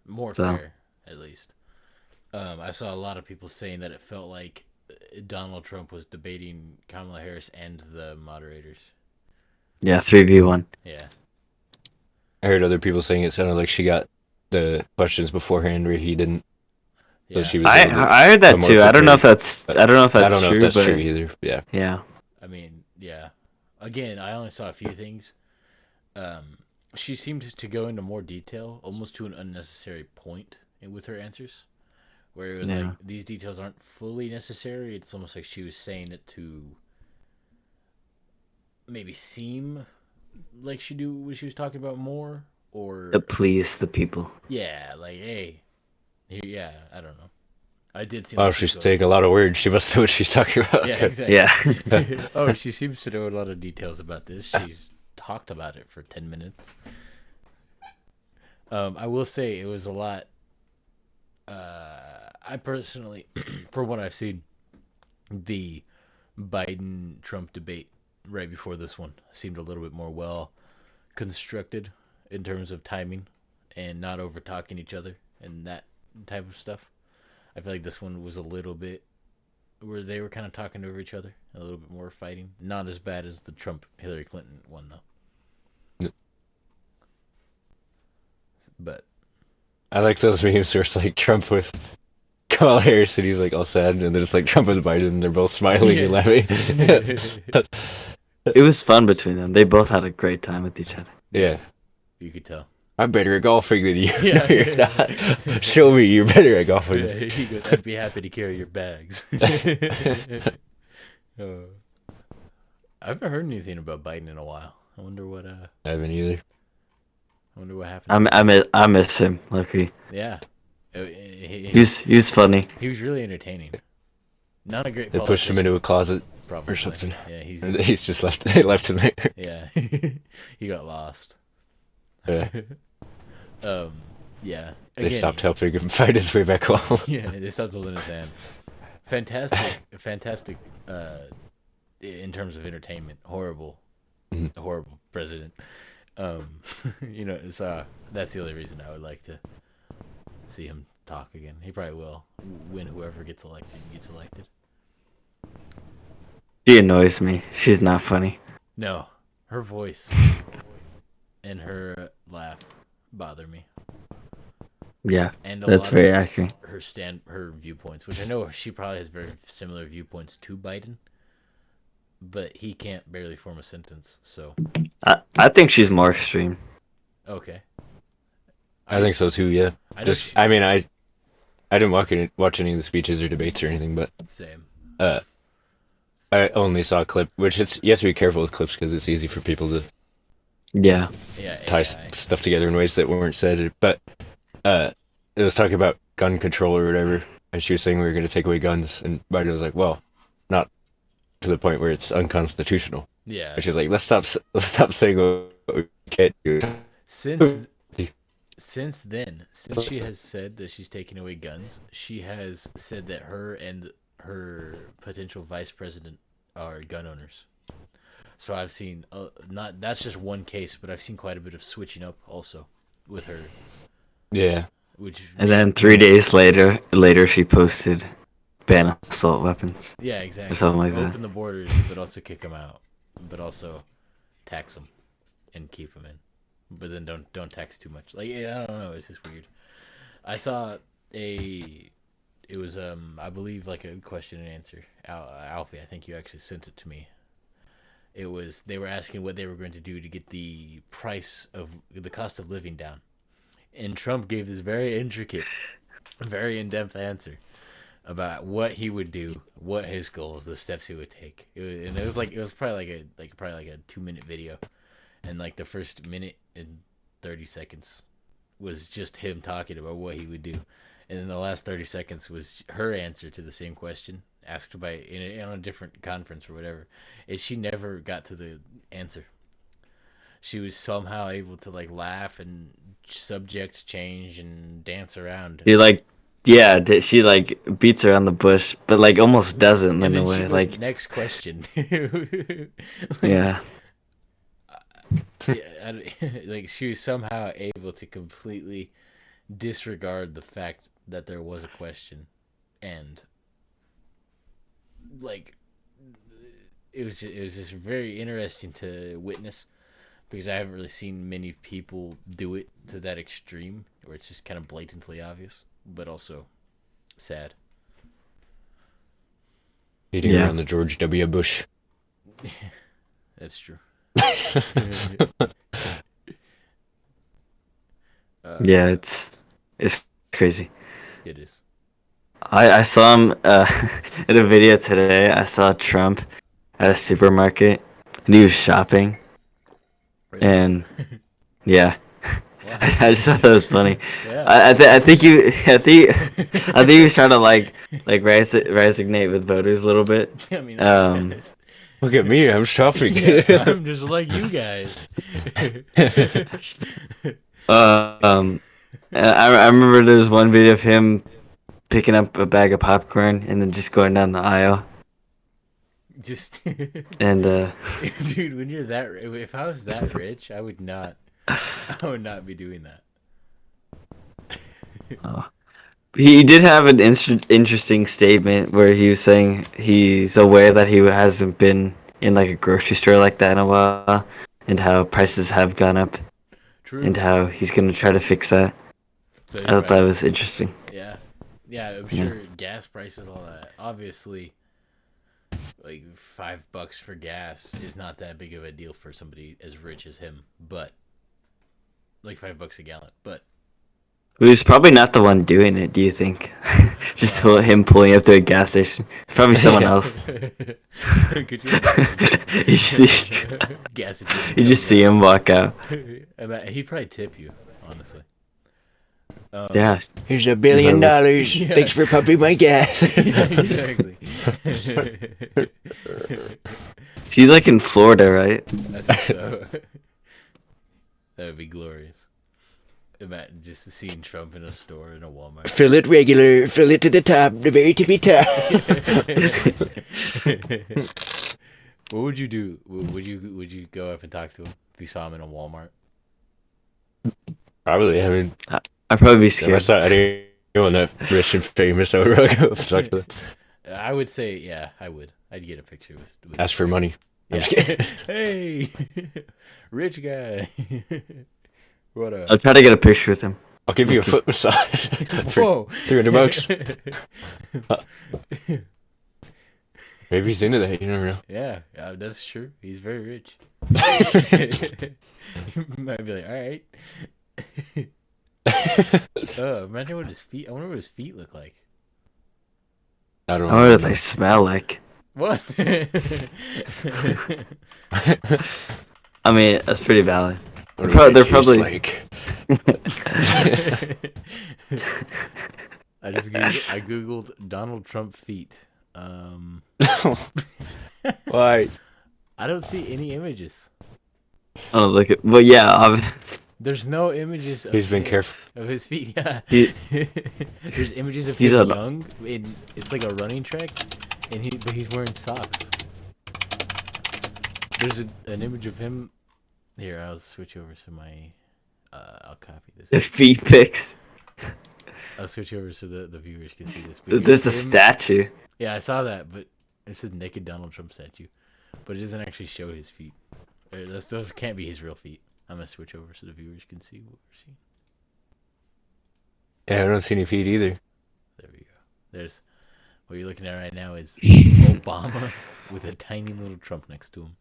More fair, at least. I saw a lot of people saying that it felt like Donald Trump was debating Kamala Harris and the moderators. Yeah, 3v1. Yeah. I heard other people saying it sounded like she got the questions beforehand where he didn't. Yeah. So she was I heard that too. I don't know if that's true. I don't know if that's but true either. Yeah. Yeah. I mean, yeah. Again, I only saw a few things. She seemed to go into more detail, almost to an unnecessary point with her answers, where it was like, these details aren't fully necessary. It's almost like she was saying it to maybe seem like she knew what she was talking about more, or To please the people. yeah, like, hey, yeah, I don't know. I did see. Oh, she's saying a lot of words. She must know what she's talking about. Yeah, exactly. Yeah. Oh, she seems to know a lot of details about this. She's talked about it for 10 minutes. I will say it was a lot. I personally, for what I've seen, the Biden-Trump debate right before this one seemed a little bit more well constructed in terms of timing and not over talking each other and that type of stuff. I feel like this one was a little bit where they were kind of talking over each other, a little bit more fighting. Not as bad as the Trump-Hillary Clinton one, though. But I like those memes where it's like Trump with Kamala Harris and he's like all sad, and then it's like Trump with Biden and they're both smiling and laughing. It was fun between them. They both had a great time with each other. Yeah. you could tell. I'm better at golfing than you. Yeah. No, you're not. Show me you're better at golfing. Yeah, he goes, I'd be happy to carry your bags. I haven't heard anything about Biden in a while. I wonder what I haven't either. I wonder what happened. I miss him, lucky. Yeah. He was funny. He was really entertaining. Not a great They pushed him into a closet or something. Yeah, He's just left. They left him there. Yeah. He got lost. Yeah. Yeah. They stopped helping him find his way back home. Yeah, they stopped holding his hand. Fantastic. In terms of entertainment, horrible president. It's that's the only reason I would like to see him talk again. He probably will when whoever gets elected. She annoys me. She's not funny. No, her voice and her laugh bother me. Yeah, And that's very accurate. Her viewpoints, which I know she probably has very similar viewpoints to Biden, but he can't barely form a sentence. So I think she's more extreme. okay, I think so too. Yeah. I know I didn't watch any of the speeches or debates or anything, but same. I only saw a clip, which you have to be careful with clips because it's easy for people to Yeah. Yeah, tie stuff together in ways that weren't said. But it was talking about gun control or whatever, and she was saying we were going to take away guns, and Biden was like, "Well, not to the point where it's unconstitutional." Yeah. And she was like, "Let's stop saying what we can't do." Since she has said that she's taking away guns, she has said that her and her potential vice president are gun owners. So I've seen that's just one case, but I've seen quite a bit of switching up also with her. Yeah. And then 3 days later she posted ban assault weapons. Yeah, exactly. Or something like that. Open the borders, but also kick them out, but also tax them and keep them in. But then don't tax too much. Like, yeah, I don't know. It's just weird. I saw it was I believe like a question and answer. Alfie, I think you actually sent it to me. It was they were asking what they were going to do to get the cost of living down, and Trump gave this very intricate, very in-depth answer about what he would do, what his goals, the steps he would take. It was probably like a 2-minute video. And like the first minute and 30 seconds was just him talking about what he would do, and then the last 30 seconds was her answer to the same question asked on a different conference or whatever. And she never got to the answer. She was somehow able to like laugh and subject change and dance around. She like beats around the bush, but like almost doesn't in a way. Like next question. Yeah. Yeah, like she was somehow able to completely disregard the fact that there was a question, and like it was just very interesting to witness, because I haven't really seen many people do it to that extreme where it's just kind of blatantly obvious, but also sad. Beating around the George W. Bush. That's true. Yeah, it's crazy. It is. I saw him in a video today. I saw Trump at a supermarket, and he was shopping. Really? And yeah, Wow. I just thought that was funny. Yeah. I think he was trying to like resonate with voters a little bit. I mean, Look at me, I'm shopping. yeah, I'm just like you guys. I remember there was one video of him picking up a bag of popcorn and then just going down the aisle. Just And dude, when you're that, if I was that rich, I would not be doing that. he did have an interesting statement where he was saying he's aware that he hasn't been in like a grocery store like that in a while, and how prices have gone up, True. and how he's gonna try to fix that. So I thought that was interesting. Yeah, I'm sure gas prices, all that. Obviously, like $5 for gas is not that big of a deal for somebody as rich as him. But like $5 a gallon. But He's probably not the one doing it. Do you think? Just him pulling up to a gas station. It's probably someone else. Could you imagine? You just see him walk out. He'd probably tip you, honestly. Yeah. Here's $1 billion. Yeah. Thanks for pumping my gas. Yeah, exactly. He's like in Florida, right? I think so. That would be glorious. Imagine just seeing Trump in a store in a Walmart. Fill it regular. Fill it to the top. The very tippy top. What would you do? Would you go up and talk to him if you saw him in a Walmart? Probably. I mean, I'd probably be scared. I didn't want that rich and famous. I would go up and talk to them. I would say, yeah, I would. I'd get a picture with Ask for money. Yeah. Hey, rich guy. What up? I'll try to get a picture with him. I'll give you a foot massage for Whoa. $300. Maybe he's into that. You never know. Yeah, that's true. He's very rich. He might be like, all right. Imagine what his feet. I wonder what his feet look like. I don't I wonder what they smell like. What? I mean, that's pretty valid. They're probably like. I googled Donald Trump feet. Why? I don't see any images. Oh, look at. Well, yeah. There's no images. He's been careful of his feet. Yeah. There's images of He's him a- young. It's like a running track, but he's wearing socks. There's an image of him. Here, I'll switch over to my. I'll copy this. The feet pics. I'll switch over so the viewers can see this. There's a statue. Yeah, I saw that, but it says naked Donald Trump statue, but it doesn't actually show his feet. Those can't be his real feet. I'm gonna switch over so the viewers can see what we're seeing. Yeah, I don't see any feet either. There we go. There's what you're looking at right now is Obama with a tiny little Trump next to him.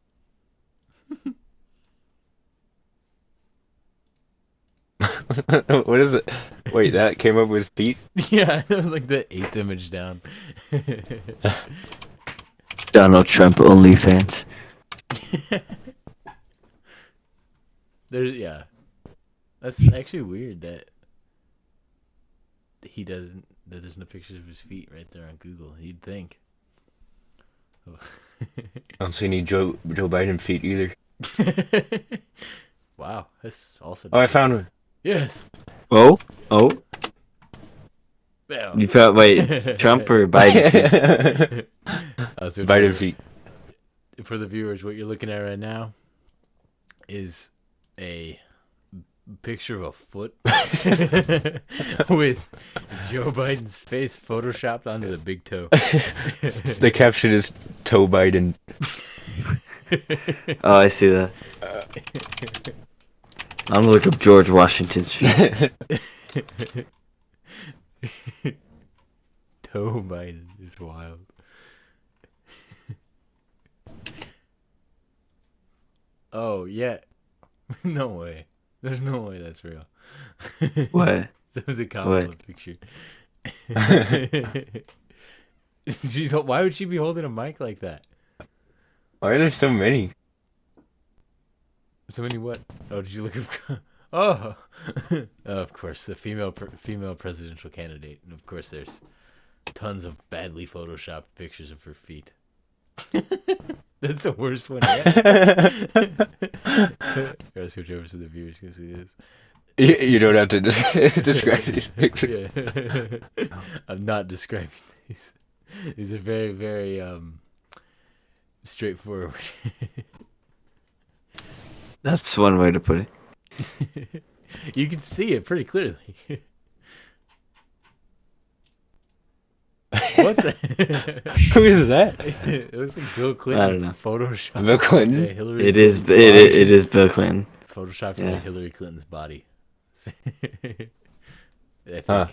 What is it? Wait, that came up with feet? Yeah, that was like the 8th image down. Donald Trump OnlyFans. Yeah. That's actually weird that there's no pictures of his feet right there on Google. You'd think. Oh. I don't see any Joe Biden feet either. Wow, that's also. Oh, I found one. Yes. Oh. Yeah. You found Trump or Biden? Feet? Biden feet. For the viewers, what you're looking at right now is a picture of a foot with Joe Biden's face photoshopped onto the big toe. The caption is "Toe Biden." Oh, I see that. I'm gonna look up George Washington's feet. Toe Biden is wild. Oh yeah, no way. There's no way that's real. What? That was a compliment picture. Why would she be holding a mic like that? Why are there so many? So many what? Oh, did you look up? Oh, of course, the female presidential candidate, and of course, there's tons of badly photoshopped pictures of her feet. That's the worst one yet. Gotta switch over so the viewers can see this. You don't have to describe these pictures. Yeah. I'm not describing these. These are very, very Straightforward. That's one way to put it. You can see it pretty clearly. What the? Who is that? It looks like Bill Clinton. I don't know. Photoshopped. Bill Clinton? Yeah, Hillary It is. Clinton's It is Bill Clinton. body. Photoshopped Yeah. Hillary Clinton's body. I think. Huh.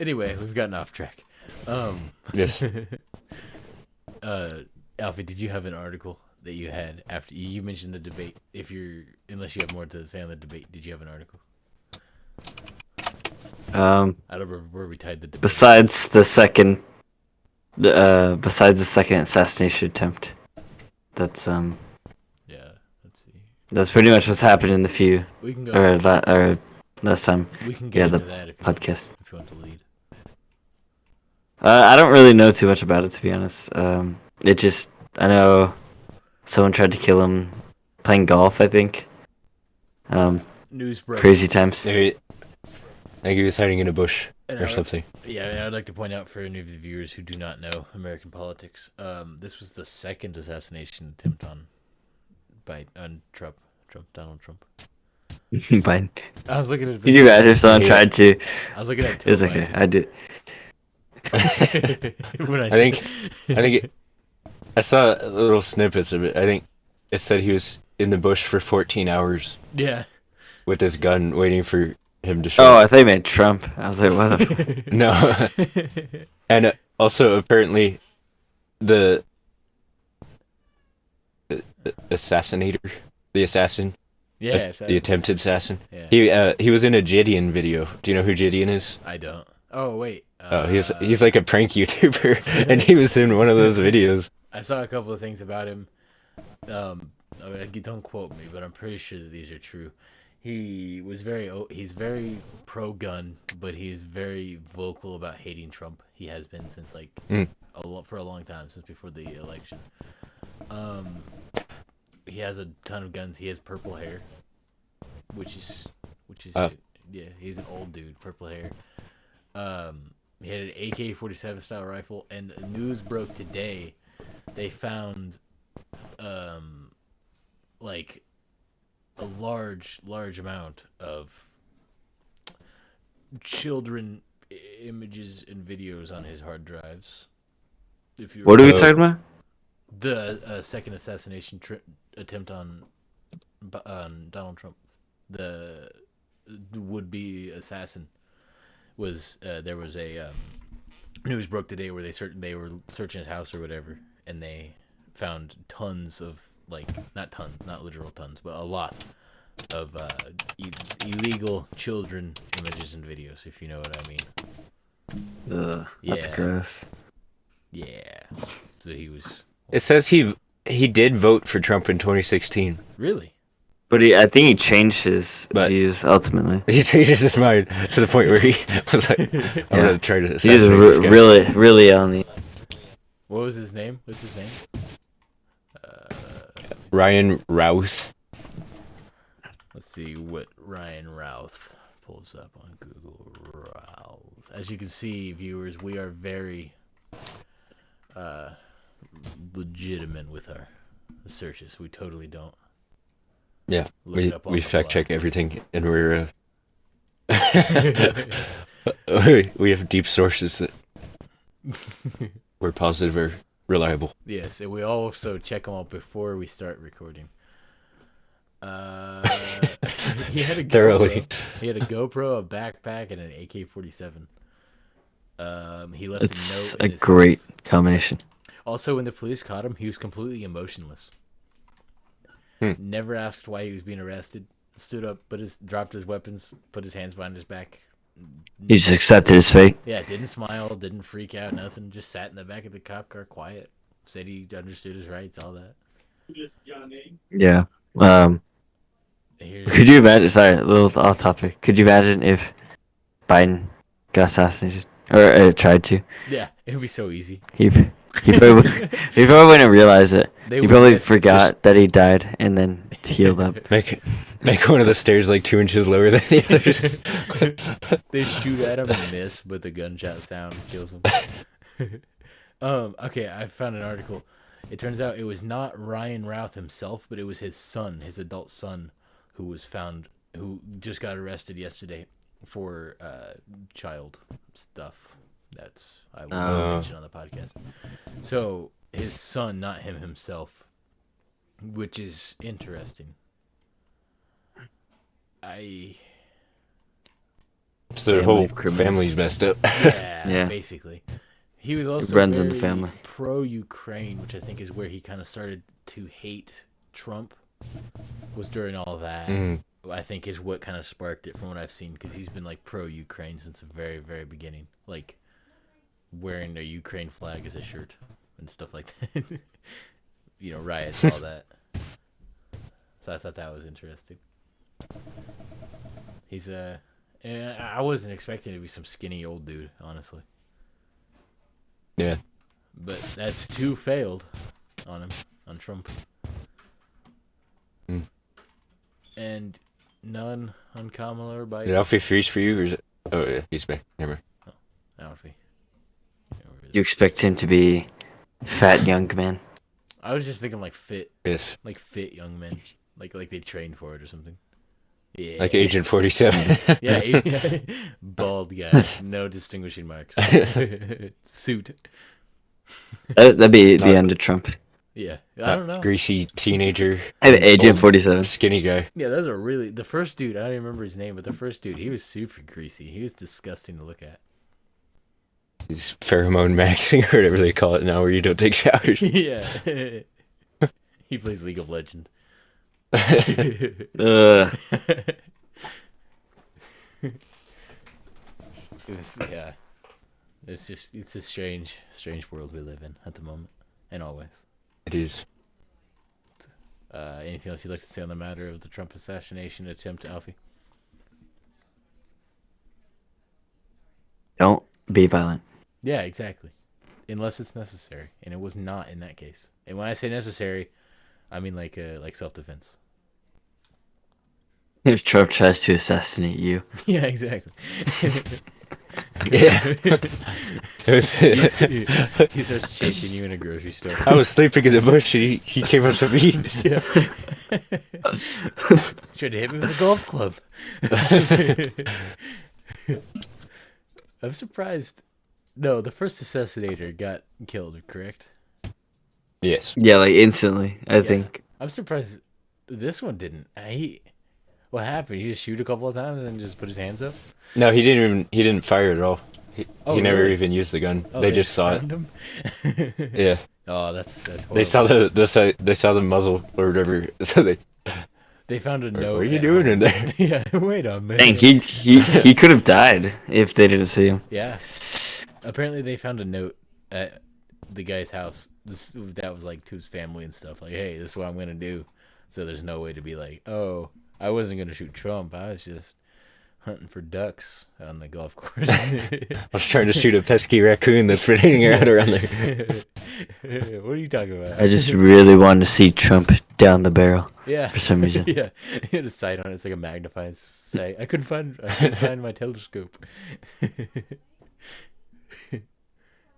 Anyway, we've gotten off track. Yes. Alfie, did you have an article that you had after you mentioned the debate? Unless you have more to say on the debate, did you have an article? I don't remember where we tied the debate. Besides the second assassination attempt, that's Yeah, let's see. that's pretty much what's happened in the few We can go. or last time We can get the into that if you podcast. if you want to lead. I don't really know too much about it, to be honest. It just, I know someone tried to kill him playing golf, I think. News broke. Crazy times. Maybe, I think he was hiding in a bush And or I- something. Yeah, I'd like to point out for any of the viewers who do not know American politics, this was the second assassination attempt on Donald Trump. Biden. I was looking at. Could you imagine someone Yeah. tried to? I was looking at. It's okay. I did. When I think I saw little snippets of it. I think it said he was in the bush for 14 hours Yeah. with his gun waiting for him to show Oh, up. I thought you meant Trump. I was like, what the? No. And also apparently the assassinator, the assassin, Yeah. the attempted assassin. Yeah. He was in a Gideon video. Do you know who Gideon is? I don't. Oh wait. Oh, he's like a prank YouTuber, and he was in one of those videos. I saw a couple of things about him. I mean, don't quote me, but I'm pretty sure that these are true. He's very pro-gun, but he's very vocal about hating Trump. He has been since for a long time, since before the election. He has a ton of guns. He has purple hair, which is yeah, he's an old dude, purple hair. He had an AK-47 style rifle, and news broke today. They found like a large amount of children images and videos on his hard drives. What are we talking about? The second assassination attempt on Donald Trump, the would-be assassin, was there was a news broke today where they were searching his house or whatever, and they found tons of not literal tons, but a lot of illegal children images and videos, if you know what I mean. That's Yeah. gross. Yeah. So he was It says he did vote for Trump in 2016. really. But I think he changed his But- views ultimately. He changes his mind to the point where he was like, "I'm gonna try to He's assassinate this guy." really on the. What was his name? What's his name? Ryan Routh. Let's see what Ryan Routh pulls up on Google. Routh. As you can see, viewers, we are very legitimate with our searches. We totally don't. Yeah, Look it up on we the fact fly. check everything, and we're we have deep sources that we're positive are reliable. Yes, and we also check them all before we start recording. He had a GoPro. Thoroughly. He had a GoPro, a backpack, and an AK-47. He left It's a note in a his great house. combination. Also, when the police caught him, he was completely emotionless. Never asked why he was being arrested. Stood up, dropped his weapons, put his hands behind his back. He just accepted his fate. Yeah, didn't smile, didn't freak out, nothing. Just sat in the back of the cop car, quiet. Said he understood his rights, all that. Yeah. Here's- Could you imagine? Sorry, a little off topic. Could you imagine if Biden got assassinated or tried to? Yeah, it would be so easy. He probably he probably wouldn't realize it. They He would probably just- forgot that he died and then healed up. Make one of the stairs like 2 inches lower than the others. They shoot at him and miss, but the gunshot sound kills him. Okay, I found an article. It turns out it was not Ryan Routh himself, but it was his son, his adult son, who was found, who just got arrested yesterday for child stuff. That's I will mention on the podcast. So his son, not him himself, which is interesting. So their whole family's messed up. Yeah, basically. He was also runs in very the family. pro-Ukraine, which I think is where he kind of started to hate Trump. Was during all that. I think is what kind of sparked it from what I've seen, because he's been like pro-Ukraine since the very, very beginning. Like wearing a Ukraine flag as a shirt and stuff like that. You know, riots, all that. So I thought that was interesting. He's and I wasn't expecting it to be some skinny old dude, honestly. Yeah. But that's 2 failed on him, on Trump. And none on Kamala or Biden. Did Alfie freeze for you, or is it? Oh yeah, he's back. Never mind. Oh, Alfie. You expect him to be fat young man? I was just thinking like fit. Yes. Like fit young men. Like they trained for it or something. Yeah. Like Agent 47. Yeah, bald guy, no distinguishing marks. Suit. That'd be the end of Trump. Yeah, I don't know. Greasy teenager. Agent 47. Skinny guy. Yeah, those are really the first dude. I don't even remember his name, but the first dude, he was super greasy. He was disgusting to look at. He's pheromone maxing or whatever they call it now, where you don't take showers. Yeah. He plays League of Legends. Ugh. Yeah. It's a strange world we live in at the moment, and always. It is. Anything else you'd like to say on the matter of the Trump assassination attempt, Alfie? Don't be violent. Yeah, exactly. Unless it's necessary, and it was not in that case. And when I say necessary, I mean like self-defense. If Trump tries to assassinate you. Yeah, exactly. Yeah. He starts chasing you in a grocery store. I was sleeping in the bush. He came up to me. Yeah. Tried to hit me with a golf club. I'm surprised. No, the first assassinator got killed, correct? Yes. Yeah, like instantly, I think. I'm surprised this one didn't. What happened? He just shoot a couple of times and just put his hands up? No, he didn't fire at all. He never really? even used the gun. Oh, they just saw it. him? Yeah. Oh, that's horrible. They saw the muzzle or whatever. So they found a note. What are you doing in there? Yeah, wait a minute. Dang, he could have died if they didn't see him. Yeah. Apparently they found a note at the guy's house. That was like to his family and stuff. Like, hey, this is what I'm going to do. So there's no way to be like, oh, I wasn't going to shoot Trump. I was just hunting for ducks on the golf course. I was trying to shoot a pesky raccoon that's been hanging out around there. What are you talking about? I just really wanted to see Trump down the barrel. Yeah. For some reason. Yeah. He had a sight on it. It's like a magnifying sight. I couldn't find my telescope.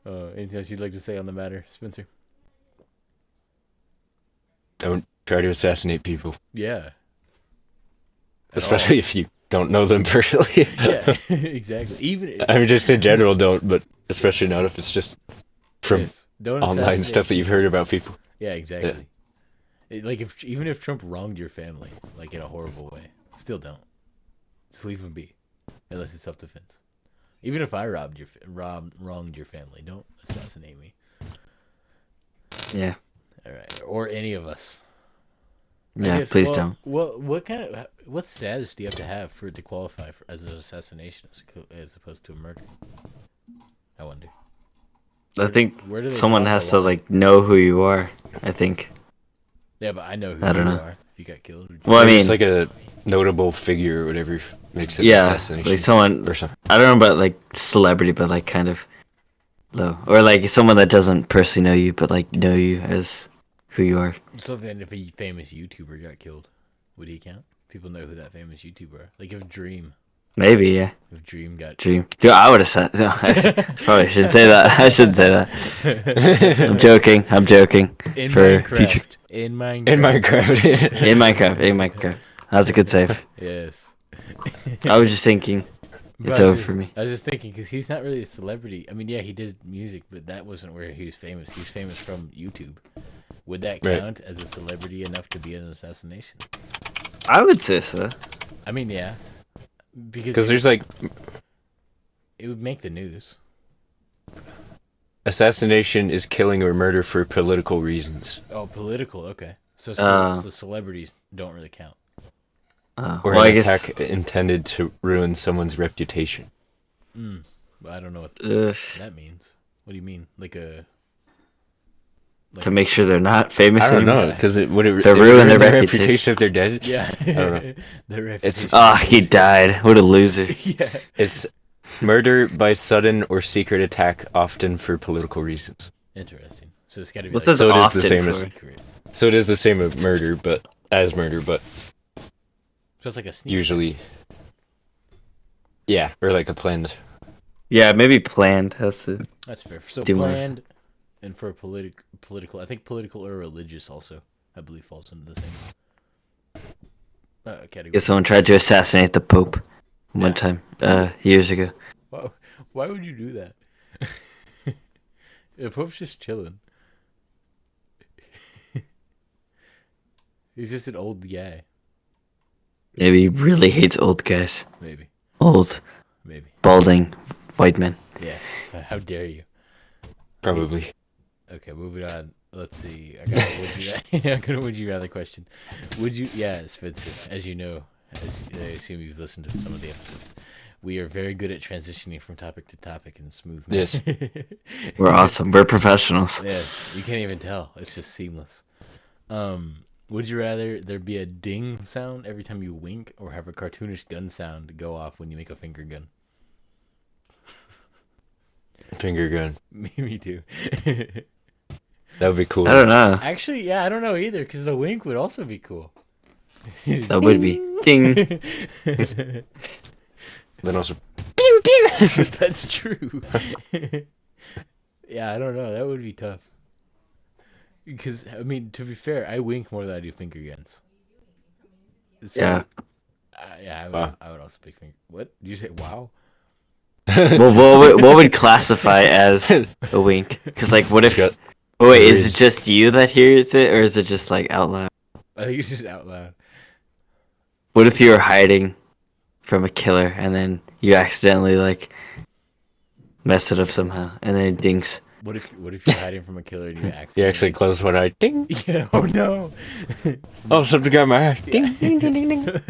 Anything else you'd like to say on the matter, Spencer? Don't try to assassinate people. Yeah. Especially if you don't know them personally. Yeah, exactly. Even I mean, just in general, don't. But especially not if it's just from don't online stuff that you've heard about people. Yeah, exactly. Like even if Trump wronged your family, like in a horrible way, still don't. Just leave him be, unless it's self-defense. Even if I wronged your family, don't assassinate me. Yeah. All right, or any of us. Yeah, please don't. What status do you have to have for it to qualify as an assassination as opposed to a murder? I wonder. I think where do they someone draw has the to line? know who you are. I think. Yeah, but I know who I don't you know. are. If you got killed. Well, I Maybe mean, it's like a notable figure or whatever makes it an yeah, assassination. like someone. Or something. I don't know about like celebrity, but like kind of low, or like someone that doesn't personally know you, but like know you as who you are. So then, if a famous YouTuber got killed, would he count? People know who that famous YouTuber are. Like if Dream Maybe, yeah. If Dream got Dream. Dude, I would have said. No, I probably should say that. I shouldn't say that. I'm joking. in For Minecraft. future. In Minecraft. In Minecraft. In Minecraft. That was a good save. Yes. I was just thinking. It's over for me. I was just thinking because he's not really a celebrity. I mean, yeah, he did music, but that wasn't where he was famous. He was famous from YouTube. Would that count as a celebrity enough to be an assassination? I would say so. I mean, yeah, Because there's like it would make the news. assassination is killing or murder for political reasons, Oh, political. Okay, so celebrities don't really count. or Well, an I guess attack intended to ruin someone's reputation. But I don't know what uh, that means. What do you mean? Like a to make sure they're not famous I don't anymore. know, because it would To it ruin their their reputation if they're dead. yeah, I don't know. their It's reputation. Ah, he died. What a loser. Yeah. It's murder by sudden or secret attack, often for political reasons. Interesting. So it's got to be. What Like does So it is the often same as- for? secret. So it is the same as murder, but So it's like a sneak. usually, yeah, or like a planned. Yeah, maybe planned. Has to. That's fair. So Do more. planned, and for political, I think political or religious also, I believe, falls into the same category. Guess someone tried to assassinate the Pope one time, years ago. Why would you do that? The Pope's just chilling. He's just an old guy. Maybe he really hates old guys. Maybe. Old, Maybe. balding, white men. Yeah. How dare you? Probably. Okay, moving on. Let's see. I got a would you rather question. Would you? Yeah, Spencer. As you know, I assume you've listened to some of the episodes. We are very good at transitioning from topic to topic in smooth manner. Yes. We're awesome. We're professionals. Yes, you can't even tell. It's just seamless. Would you rather there be a ding sound every time you wink, or have a cartoonish gun sound go off when you make a finger gun? Finger gun. Me too. That would be cool. I don't know. Actually, yeah, I don't know either, because the wink would also be cool. That would be ding. Then also, That's true. Yeah, I don't know. That would be tough. Because, I mean, to be fair, I wink more than I do finger guns. So, Yeah. I would also pick finger. What? Did you say wow? Well, what would classify as a wink? Because, like, what if? Got- Oh wait, is it just you that hears it, or is it just like out loud? I think it's just out loud. What if you were hiding from a killer and then you accidentally like mess it up somehow, and then it dings? What if you're hiding from a killer and you accidentally... you actually close one eye. Ding. Yeah, oh no! Oh, something got my eye. Ding, ding, ding, ding, ding.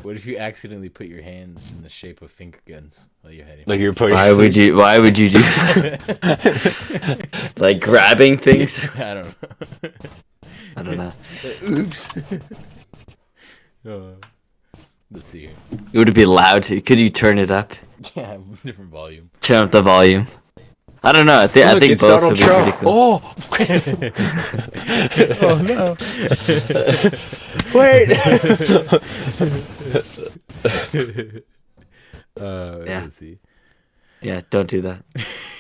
What if you accidentally put your hands in the shape of finger guns while you're hiding? Like you're putting. Why would you do that? Like grabbing things? I don't know. I don't know. Oops. Let's see here. Would it be loud? Could you turn it up? Yeah, different volume. Turn up the volume. I don't know. I think it's both Donald would be Trump. pretty cool. Oh. Oh no! Wait. Yeah. Let's see. Yeah, don't do that.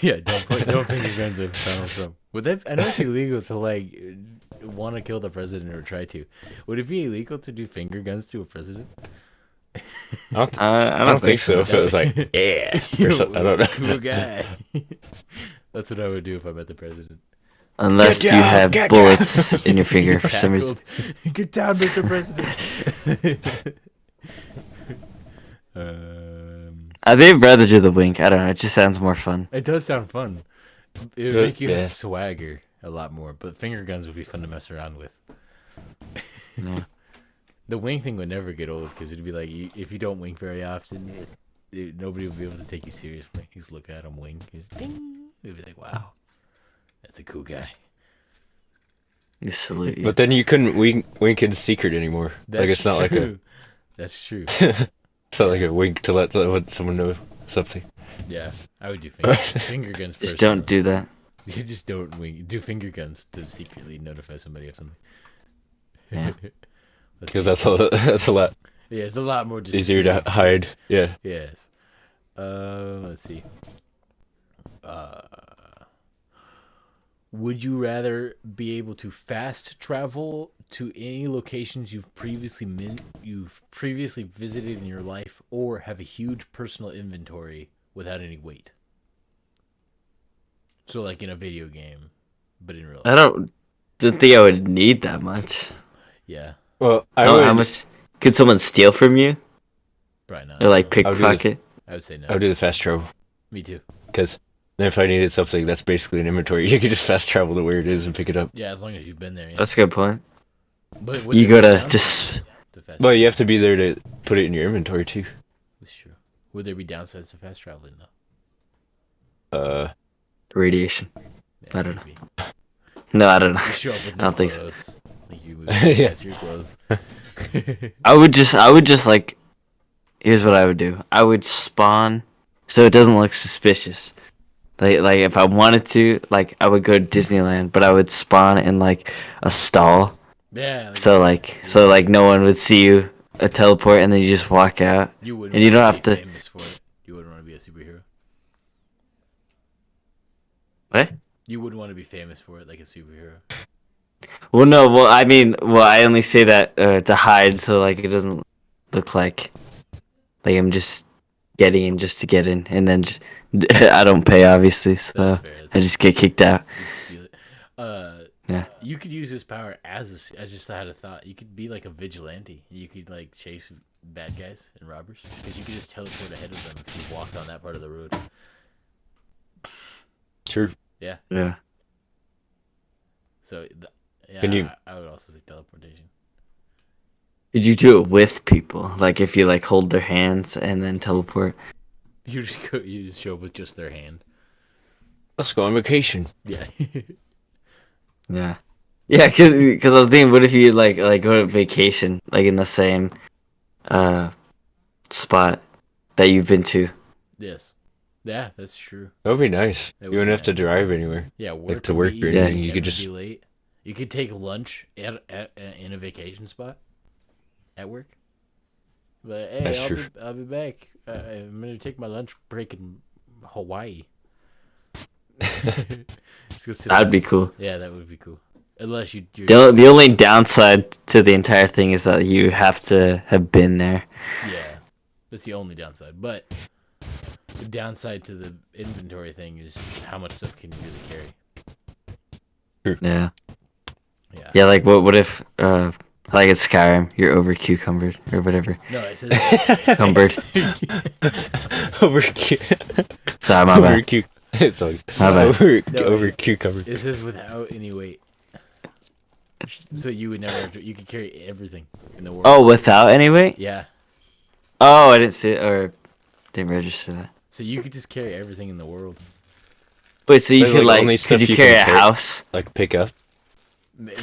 Yeah, don't finger guns at Donald Trump. Would that? I know it's illegal to like want to kill the president or try to. Would it be illegal to do finger guns to a president? I don't think so. If it was like, yeah, or something. I don't know. Cool guy. That's what I would do if I met the president. Unless Get you down, have get bullets in your finger for some reason. Tackled. Get down, Mr. President. I think I'd rather do the wink. I don't know. It just sounds more fun. It does sound fun. It would Good, make you yeah. have swagger a lot more, but finger guns would be fun to mess around with. Yeah. The wink thing would never get old because it'd be like if you don't wink very often, nobody would be able to take you seriously. You just look at him, wink, just ding. You'd be like, "Wow, that's a cool guy." You salute you. But then you couldn't wink in secret anymore. That's Like it's not like a. true. That's true. It's not like a wink to let someone know something. Yeah, I would do finger guns. Just don't do that. You just don't wink. Do finger guns to secretly notify somebody of something. Yeah. Let's Because see. that's a lot. Yeah, it's a lot more easier to hide. Yeah. Yes. Let's see. Would you rather be able to fast travel to any locations you've previously visited in your life, or have a huge personal inventory without any weight? So, like in a video game, but in real life. I don't think I would need that much. Yeah, Well, How much could someone steal from you? probably not. Or like No. pickpocket? I would say no. I would do the fast travel. Me too. Because then if I needed something that's basically an inventory, you could just fast travel to where it is and pick it up. Yeah, as long as you've been there. Yeah. That's a good point. But You gotta just. Well, you have to be there to put it in your inventory too. That's true. Would there be downsides to fast traveling though? Radiation. Yeah, I don't know. maybe. No, I don't know. You show up with I don't think so. clothes. Like you Yeah. your clothes. I would just like. Here's what I would do. I would spawn so it doesn't look suspicious. Like if I wanted to, like I would go to Disneyland, but I would spawn in like a stall. Yeah. So no one would see you teleport, and then you just walk out. You wouldn't. And you don't want have be to. Famous for it. You wouldn't want to be a superhero. What? You wouldn't want to be famous for it, like a superhero. Well, no. Well, I mean, I only say that to hide, so like it doesn't look like I'm just getting in just to get in, and then I don't pay obviously, so That's fair. I just get kicked out. You'd steal it. Yeah. You could use this power as I just had a thought. You could be like a vigilante. You could like chase bad guys and robbers because you could just teleport ahead of them if you walked on that part of the road. True. Yeah. Yeah. So, yeah, Can you- I would also say teleportation. Could you do it with people? Like if you like hold their hands and then teleport? You just show up with just their hand. Let's go on vacation. Yeah. Yeah. Yeah, because I was thinking, what if you like go to vacation like in the same spot that you've been to? Yes. Yeah, that's true. That would be nice. That You would wouldn't be have to nice. drive anywhere. Yeah, Like to would work be or easy, anything. You never could just. be late. You could take lunch in a vacation spot at work. But hey, That's true. I'll be back. I'm gonna take my lunch break in Hawaii. Let's go sit That'd down. be cool. Yeah, that would be cool. Unless you're The only downside to the entire thing is that you have to have been there. yeah, that's the only downside. But the downside to the inventory thing is how much stuff can you really carry? Yeah. Yeah. Yeah, like what if like it's Skyrim, you're over cucumbered or whatever. No, it says Cumbered. Over Sorry, my bad. It's like My bad. over cucumber. it says without any weight. So you would never have to, you could carry everything in the world. Oh, without any weight? Yeah. Oh, I didn't see it or didn't register that. So you could just carry everything in the world. Wait, so you But, could like, only could stuff you you carry can a carry. house? Like pick up.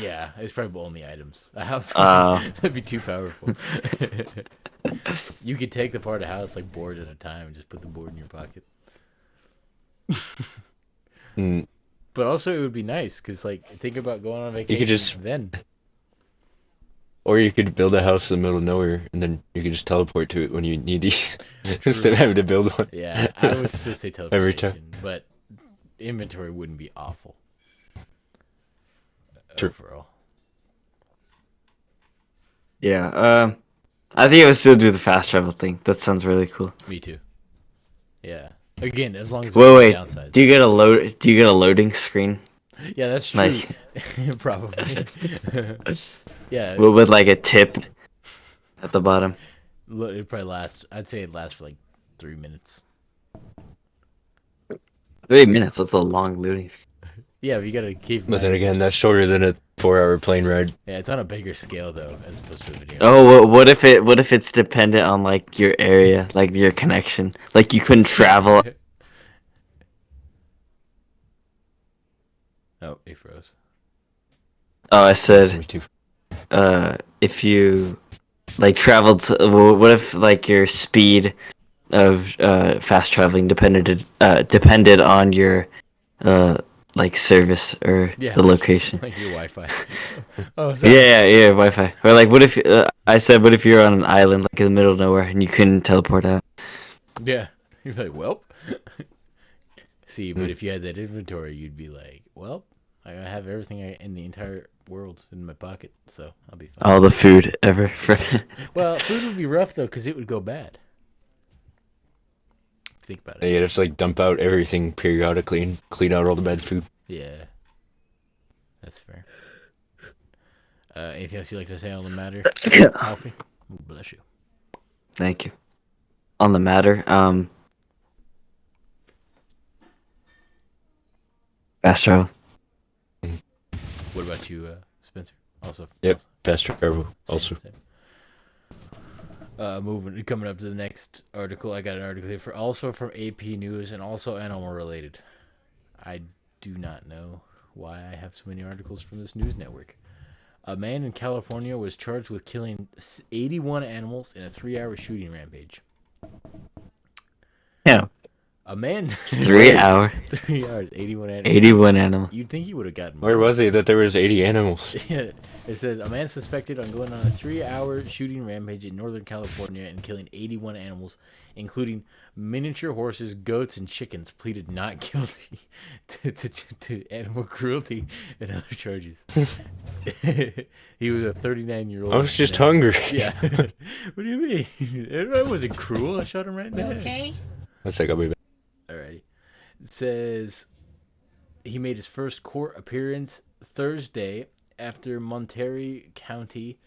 Yeah, it's probably only items. A house Oh. that'd be too powerful. You could take the part of house like board at a time and just put the board in your pocket. Mm, But also it would be nice because like think about going on vacation. just- then. Or you could build a house in the middle of nowhere, and then you could just teleport to it when you need these, instead of having to build one. Yeah, I would still say Every teleportation, but inventory wouldn't be awful. True. Overall. Yeah. I think I would still do the fast travel thing. That sounds really cool. Me too. Yeah. Again, as long as Wait. there's no downsides. Do you get a loading screen? Yeah, that's true. Like Probably. Yeah. with like a tip at the bottom? It'd probably last. I'd say it lasts for like 3 minutes. 3 minutes. That's a long loading. Yeah, but you gotta keep. in But then mind- again, that's shorter than a 4-hour plane ride. Yeah, it's on a bigger scale though, as opposed to a video. Oh, what if it's dependent on like your area, like your connection? Like you couldn't travel. Oh, he froze. Oh, I said Me too. if you like traveled what if like your speed of fast traveling depended on your like service or Yeah, the location. like your Wi-Fi. Oh, Yeah, Wi-Fi. Or like, what if I said, what if you're on an island like in the middle of nowhere and you couldn't teleport out? Yeah, you're like, well. See, but if you had that inventory, you'd be like, well, I have everything in the entire world in my pocket, so I'll be fine. All the food ever. For Well, food would be rough though, because it would go bad. Think about it. You'd have to like dump out everything periodically and clean out all the bad food. Yeah, that's fair. Anything else you'd like to say on the matter, Alfie? Ooh, bless you. Thank you. On the matter, fast travel. What about you, Spencer? Also, Yep, fast travel also. Same. Coming up to the next article. I got an article here also from AP News and also animal related. I do not know why I have so many articles from this news network. A man in California was charged with killing 81 animals in a 3-hour shooting rampage. Yeah. A man 3 hours. 3 hours, 81 animals. 81 animals. You'd think he would have gotten Where more. was he that there was 80 animals? Yeah, it says a man suspected on going on a 3-hour shooting rampage in Northern California and killing 81 animals, including miniature horses, goats, and chickens, pleaded not guilty to animal cruelty and other charges. He was a 39-year-old. I was just hungry. Yeah. What do you mean? I wasn't cruel. I shot him right in the head. Okay. Let's take. I'll be back. Alrighty. It says he made his first court appearance Thursday after Monterey County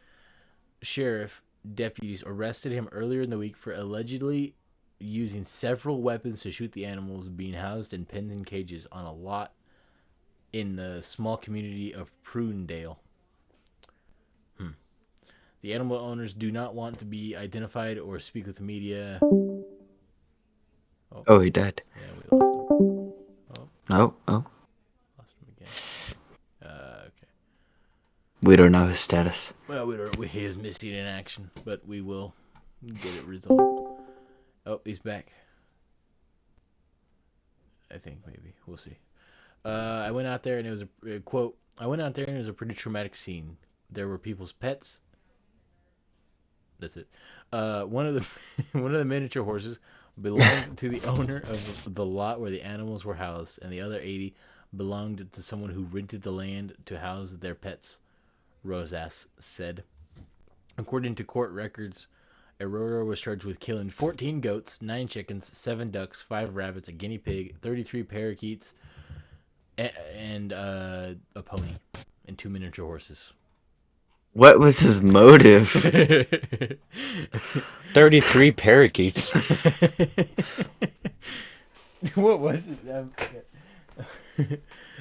Sheriff deputies arrested him earlier in the week for allegedly using several weapons to shoot the animals being housed in pens and cages on a lot in the small community of Prunedale. The animal owners do not want to be identified or speak with the media. Oh, he died. Yeah, we lost him. Oh. Lost him again. Okay. We don't know his status. Well, he is missing in action, but we will get it resolved. Oh, he's back. I think maybe we'll see. I went out there and it was a quote. I went out there and it was a pretty traumatic scene. There were people's pets. That's it. One of the miniature horses belonged to the owner of the lot where the animals were housed, and the other 80 belonged to someone who rented the land to house their pets, Rosas said. According to court records, Aurora was charged with killing 14 goats, 9 chickens, 7 ducks, 5 rabbits, a guinea pig, 33 parakeets, and a pony, and 2 miniature horses. What was his motive? 33 parakeets. What was it?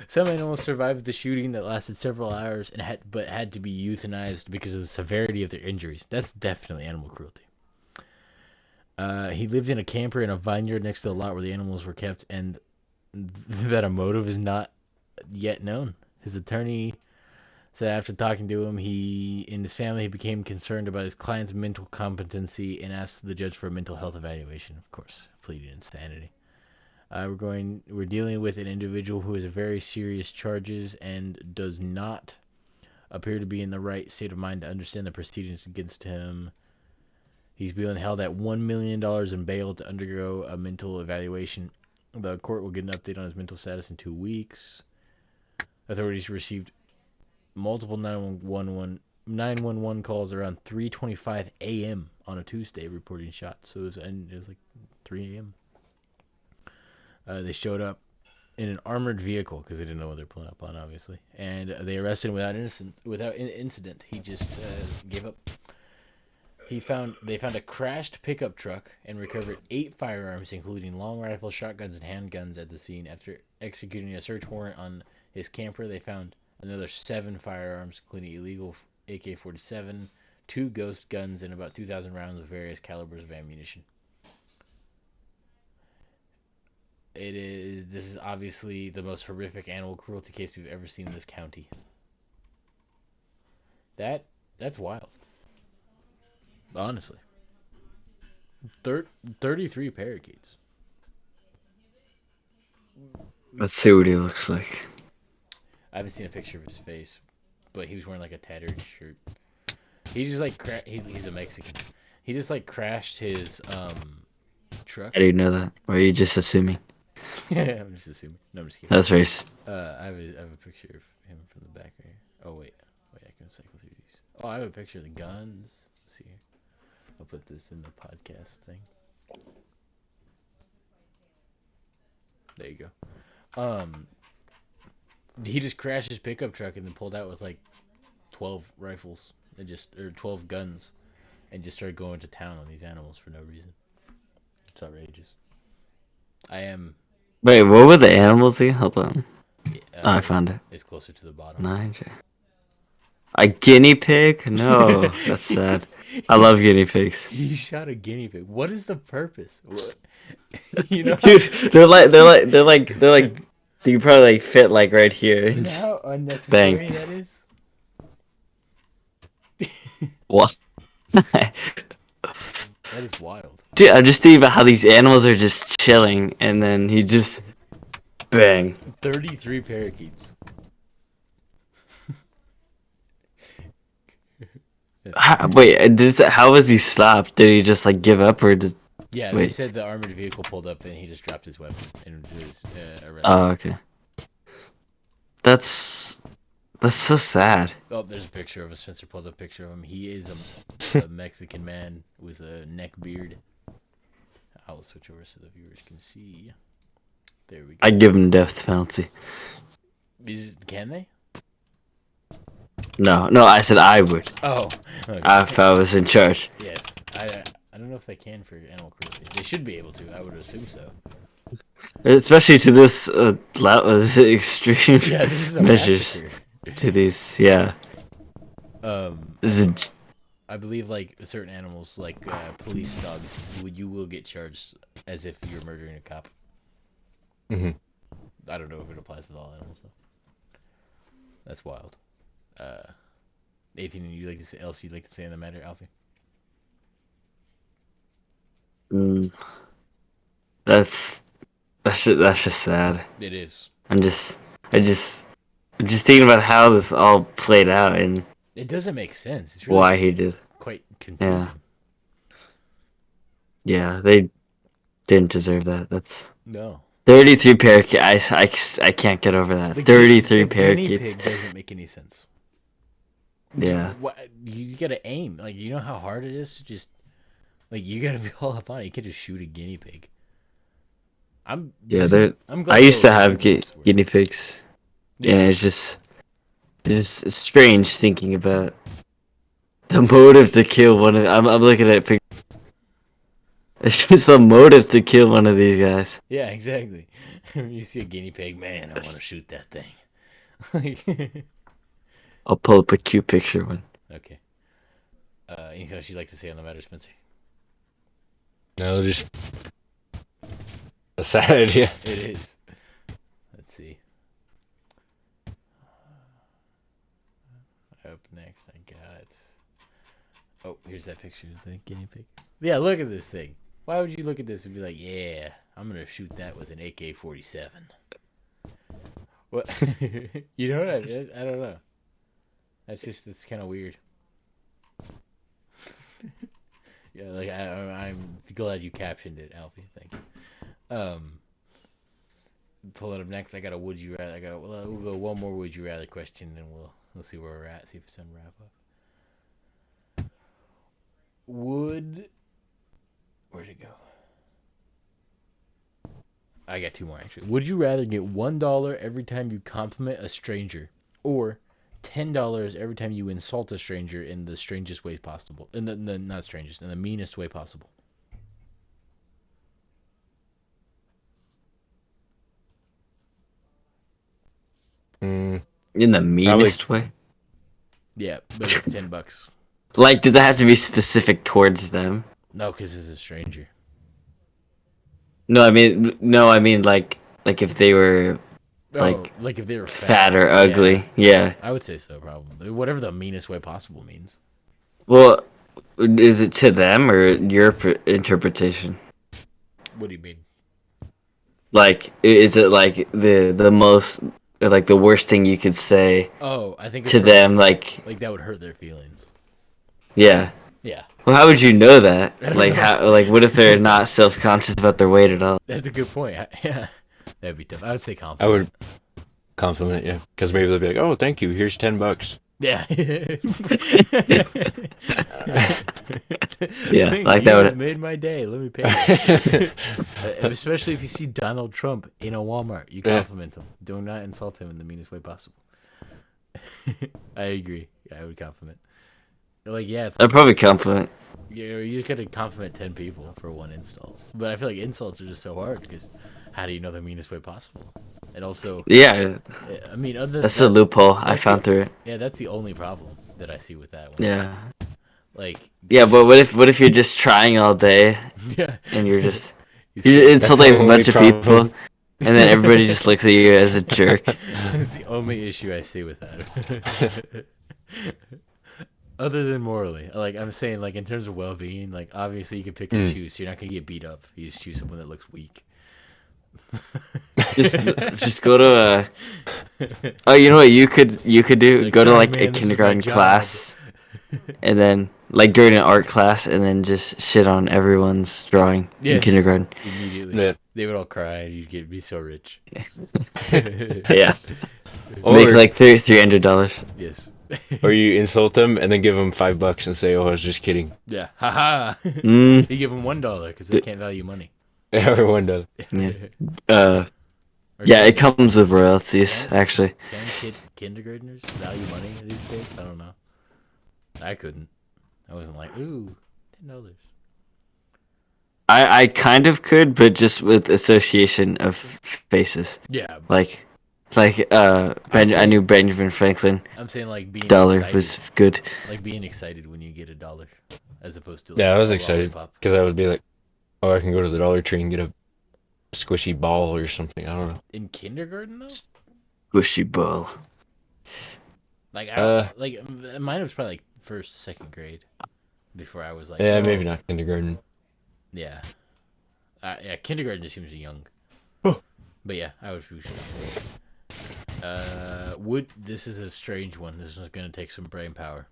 Some animals survived the shooting that lasted several hours and had to be euthanized because of the severity of their injuries. That's definitely animal cruelty. He lived in a camper in a vineyard next to the lot where the animals were kept, and that a motive is not yet known. His attorney said after talking to him, he and his family became concerned about his client's mental competency and asked the judge for a mental health evaluation. Of course, pleading insanity. We're dealing with an individual who has very serious charges and does not appear to be in the right state of mind to understand the proceedings against him. He's being held at $1 million in bail to undergo a mental evaluation. The court will get an update on his mental status in 2 weeks. Authorities received multiple 911 calls around 3:25 a.m. on a Tuesday reporting shots. So it was like 3 a.m. They showed up in an armored vehicle because they didn't know what they're pulling up on, obviously, and they arrested him without incident. He just gave up. They found a crashed pickup truck and recovered 8 firearms, including long rifles, shotguns, and handguns at the scene. After executing a search warrant on his camper, they found another 7 firearms, including illegal AK-47, 2 ghost guns, and about 2,000 rounds of various calibers of ammunition. This is obviously the most horrific animal cruelty case we've ever seen in this county. That's wild. Honestly. 33 parakeets. Let's see what he looks like. haven't seen a picture of his face, but he was wearing like a tattered shirt. He just like he's a Mexican. He just like crashed his truck. I didn't know that. Or are you just assuming? Yeah, I'm just assuming. No, I'm just kidding. That's racist. I have a picture of him from the back right here. Oh wait, I can cycle through these. Oh, I have a picture of the guns. Let's see here. I'll put this in the podcast thing. There you go. He just crashed his pickup truck and then pulled out with like 12 rifles and or 12 guns, and just started going to town on these animals for no reason. It's outrageous. Wait, what were the animals again? Hold on. Yeah, I found it. It's closer to the bottom. Nice. A guinea pig? No, that's sad. I love guinea pigs. He shot a guinea pig. What is the purpose? What? You know, Dude, they're like you can probably like fit like right here. you know Just how unnecessary bang. that is? What? That is wild. Dude, I'm just thinking about how these animals are just chilling, and then he just bang. 33 parakeets. How was he stopped? Did he just like give up, or just? Yeah, Wait. they said the armored vehicle pulled up and he just dropped his weapon and was arrested. Oh, okay. That's so sad. Oh, there's a picture of him. Spencer pulled up a picture of him. He is a Mexican man with a neck beard. I'll switch over so the viewers can see. There we go. I'd give him death penalty. Can they? No, I said I would. Oh. Okay. If I was in charge. Yes. I don't know if they can for animal cruelty. They should be able to. I would assume so. Especially to this extreme Yeah, this is a measures. massacre. To these, yeah. This is I believe like certain animals, like police dogs, you will get charged as if you're murdering a cop. Mm-hmm. I don't know if it applies with all animals though. That's wild. Anything you'd like to say on the matter, Alfie? That's just sad. It is. I'm just thinking about how this all played out and It doesn't make sense. It's really why he did. quite confusing. Yeah, they didn't deserve that. That's No. 33 parakeets. I can't get over that. 33 the parakeets. Guinea pig doesn't make any sense. Yeah. What, you gotta aim. Like, you know how hard it is to just, like, you gotta be all up on it. You can't just shoot a guinea pig. I'm glad I used to those have animals were- guinea pigs. Yeah. And it's strange thinking about the motive to kill one of. I'm looking at pictures. It's just a motive to kill one of these guys. Yeah, exactly. You see a guinea pig, man, I want to shoot that thing. I'll pull up a cute picture one. Okay. Anything else you'd like to say on the matter, Spencer? No, just a sad idea. It is. Let's see. Up next, I got. Oh, here's that picture of the guinea pig. Yeah, look at this thing. Why would you look at this and be like, yeah, I'm going to shoot that with an AK-47? What? You know what I mean? I don't know. It's kind of weird. Yeah, like, I'm glad you captioned it, Alfie. Thank you. Pull it up next. I got a would you rather. We'll go one more would you rather question, and we'll see where we're at. See if it's gonna wrap up. Where'd it go? I got two more actually. Would you rather get $1 every time you compliment a stranger, or $10 every time you insult a stranger in the strangest way possible? In the not strangest, in the meanest way possible. In the meanest way? Yeah, but it's $10. Like, does it have to be specific towards them? No, because it's a stranger. No, I mean like if they were Like if they were fat or ugly. Yeah. I would say so, probably. Whatever the meanest way possible means. Well, is it to them or your interpretation? What do you mean? Like, is it like the most or like the worst thing you could say Oh, I think it's to them, like that would hurt their feelings. yeah. Yeah, Well, how would you know that? I don't Like know. how? Like what if they're not self-conscious about their weight at all? that's a good point. Yeah, that'd be tough. I would say I compliment. would compliment, yeah, because maybe they'll be like, "Oh, thank you. Here's $10." Yeah. Yeah, Thank like you, that just would. made my day. Let me pay. Especially if you see Donald Trump in a Walmart, you Yeah. compliment him. Do not insult him in the meanest way possible. I agree. I would compliment. Like, yeah, it's I'd like, probably compliment. you just gotta compliment 10 people for one insult. But I feel like insults are just so hard because how do you know the meanest way possible? And also, Yeah, I mean, other than that's that, a loophole I that's found it. through it. yeah, that's the only problem that I see with that one. Yeah, Like, yeah, but what if you're just trying all day yeah, and you're just He's you're kidding. insulting the a only bunch of problem. people, and then everybody just looks at you as a jerk. That's the only issue I see with that. Other than morally, like I'm saying, like in terms of well-being, like obviously you can pick and choose. So you're not gonna get beat up. You just choose someone that looks weak. Just go to a. Oh, you know what you could do? Like, Go to sorry, like man, a this is my kindergarten job. class, and then like during an art class, and then just shit on everyone's drawing in Yes. kindergarten. Immediately, Yeah. they would all cry. And you'd be so rich. Yeah, Or, make like $300. Yes. or you insult them and then give them $5 and say, "Oh, I was just kidding." Yeah. Haha. Mm, You give them $1 because they can't value money. Everyone does. yeah. Or Yeah, it can- comes with royalties actually. Can kindergartners value money these days? I don't know. I couldn't. I wasn't like, ooh, $10. I kind of could, but just with association of faces. Yeah, Like I knew Benjamin Franklin. I'm saying like being Dollar excited, was good. like being excited when you get $1, as opposed to like, Yeah, I was a excited lollipop. because I would be like, "Oh, I can go to the Dollar Tree and get a squishy ball or something." I don't know. In kindergarten though, Squishy ball. like mine was probably like first, second grade, before I was like, Yeah, oh, maybe not kindergarten. Yeah, yeah, kindergarten just seems young. But yeah, I would. This is a strange one. This is gonna take some brain power.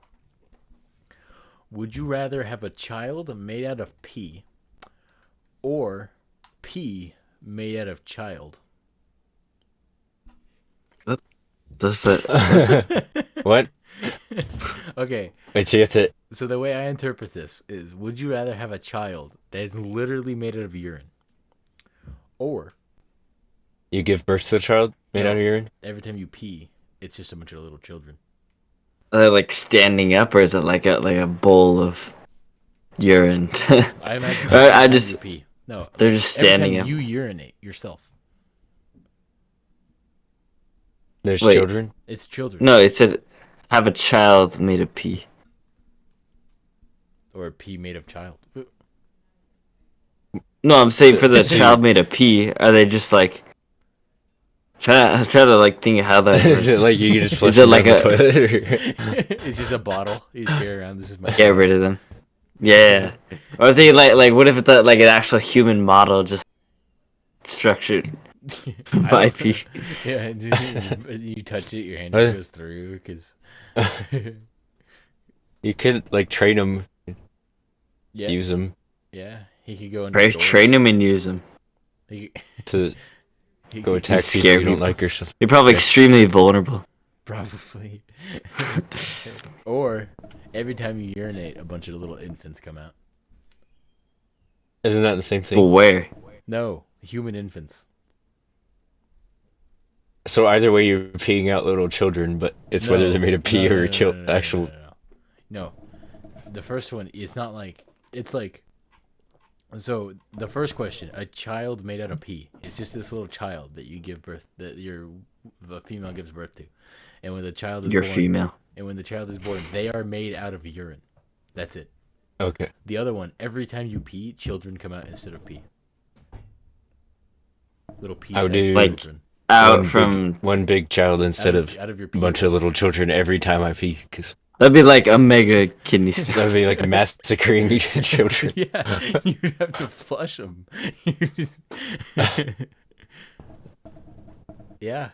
Would you rather have a child made out of pee, or pee made out of child? Does that? What? Okay, Wait, so you have to. so the way I interpret this is: would you rather have a child that is literally made out of urine, or You give birth to the child made No. out of urine? every time you pee, it's just a bunch of little children? Are they like standing up, or is it like a bowl of urine? I imagine. I every time just- you pee. No, They're just every standing time up. you urinate yourself. There's Wait. children. It's children. No, it said have a child made of pee. Or pee made of child. No, I'm saying for the So- child made of pee, are they just like try to like think of how that Is works. it like you can just flush it them like down the a- toilet? Or... It's just a bottle. You just carry around. This is my. Get rid of them. Yeah. Or they like what if it's like an actual human model just structured I by don't- pee? Yeah, and you touch it, your hand What? just goes through because. You could like train them, Yeah, use them yeah. He could go into Right, train them and use them. to He go could attack scare people you don't people. like or something. You're probably Yeah. extremely vulnerable. probably. Or every time you urinate, a bunch of little infants come out. Isn't that the same But thing? where? No, human infants. So either way, you're peeing out little children, but it's whether No, they're made of pee no, or no, no, no, no, actual. no, no, no. No, the first one is not like it's like. So the first question: a child made out of pee. It's just this little child that you give birth, that the female gives birth to, and when the child is You're born, female. and when the child is born, they are made out of urine. That's it. Okay. The other one: every time you pee, children come out instead of pee. Little pee I would sized do- Like, children Out One from one big child instead of out of your a pee. bunch of little children every time I pee, because that'd be like a mega kidney stone. that'd be like massacring children. Yeah, you'd have to flush them. Yeah.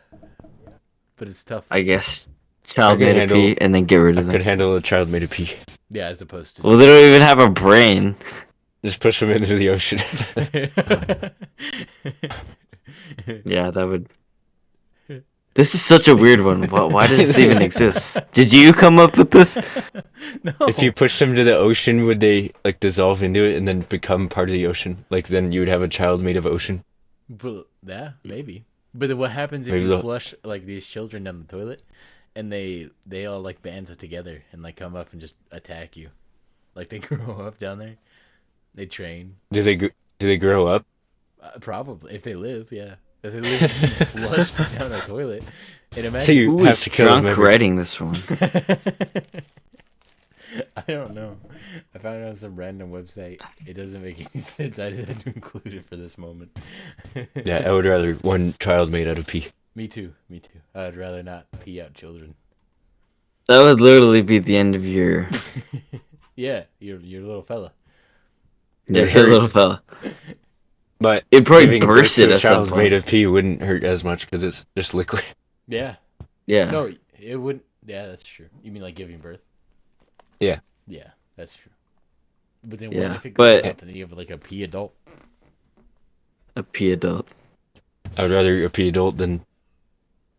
but it's tough. I guess child I could made a handle- pee and then get rid I of could them. handle a child made a pee. Yeah, as opposed to. Well, they don't even have a brain. Just push them into the ocean. Yeah, that would. This is such a weird one. Why does this even exist? Did you come up with this? No. If you pushed them to the ocean, would they like dissolve into it and then become part of the ocean? Like then you would have a child made of ocean. But, yeah, maybe. But then what happens if Maybe you they'll- flush like these children down the toilet, and they all like band it together and like come up and just attack you, like they grow up down there, they train. Do they grow up? Probably if they live, yeah. If they live flushed down a toilet, and imagine. So you Who have is to kill them. drunk writing this one? I don't know. I found it on some random website. It doesn't make any sense. I just had to include it for this moment. Yeah, I would rather one child made out of pee. Me too. I'd rather not pee out children. That would literally be the end of your Yeah, you're a little fella. your hurt. little fella. But It'd probably giving burst birth it to a at some child point. made of pee wouldn't hurt as much because it's just liquid. Yeah. Yeah. No, it wouldn't. Yeah, that's true. You mean like giving birth? Yeah. Yeah, that's true. But then Yeah, what if it goes but- up and you have like a pee adult? A pee adult. I would rather a pee adult than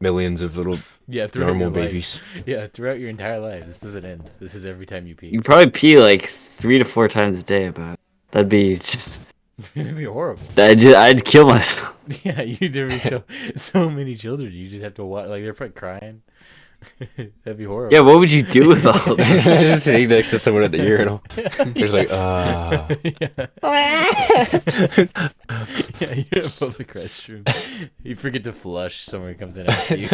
millions of little Yeah, throughout normal your life. babies. Yeah, throughout your entire life. This doesn't end. This is every time you pee. You probably pee like 3 to 4 times a day. About that'd be just. It'd be horrible. I'd kill myself. Yeah, there'd be so many children. You just have to watch. Like they're probably crying. That'd be horrible. Yeah, what would you do with all that? Just sitting next to someone at the urinal. There's like, Yeah. Yeah, you're in a public restroom. You forget to flush. Someone comes in after you.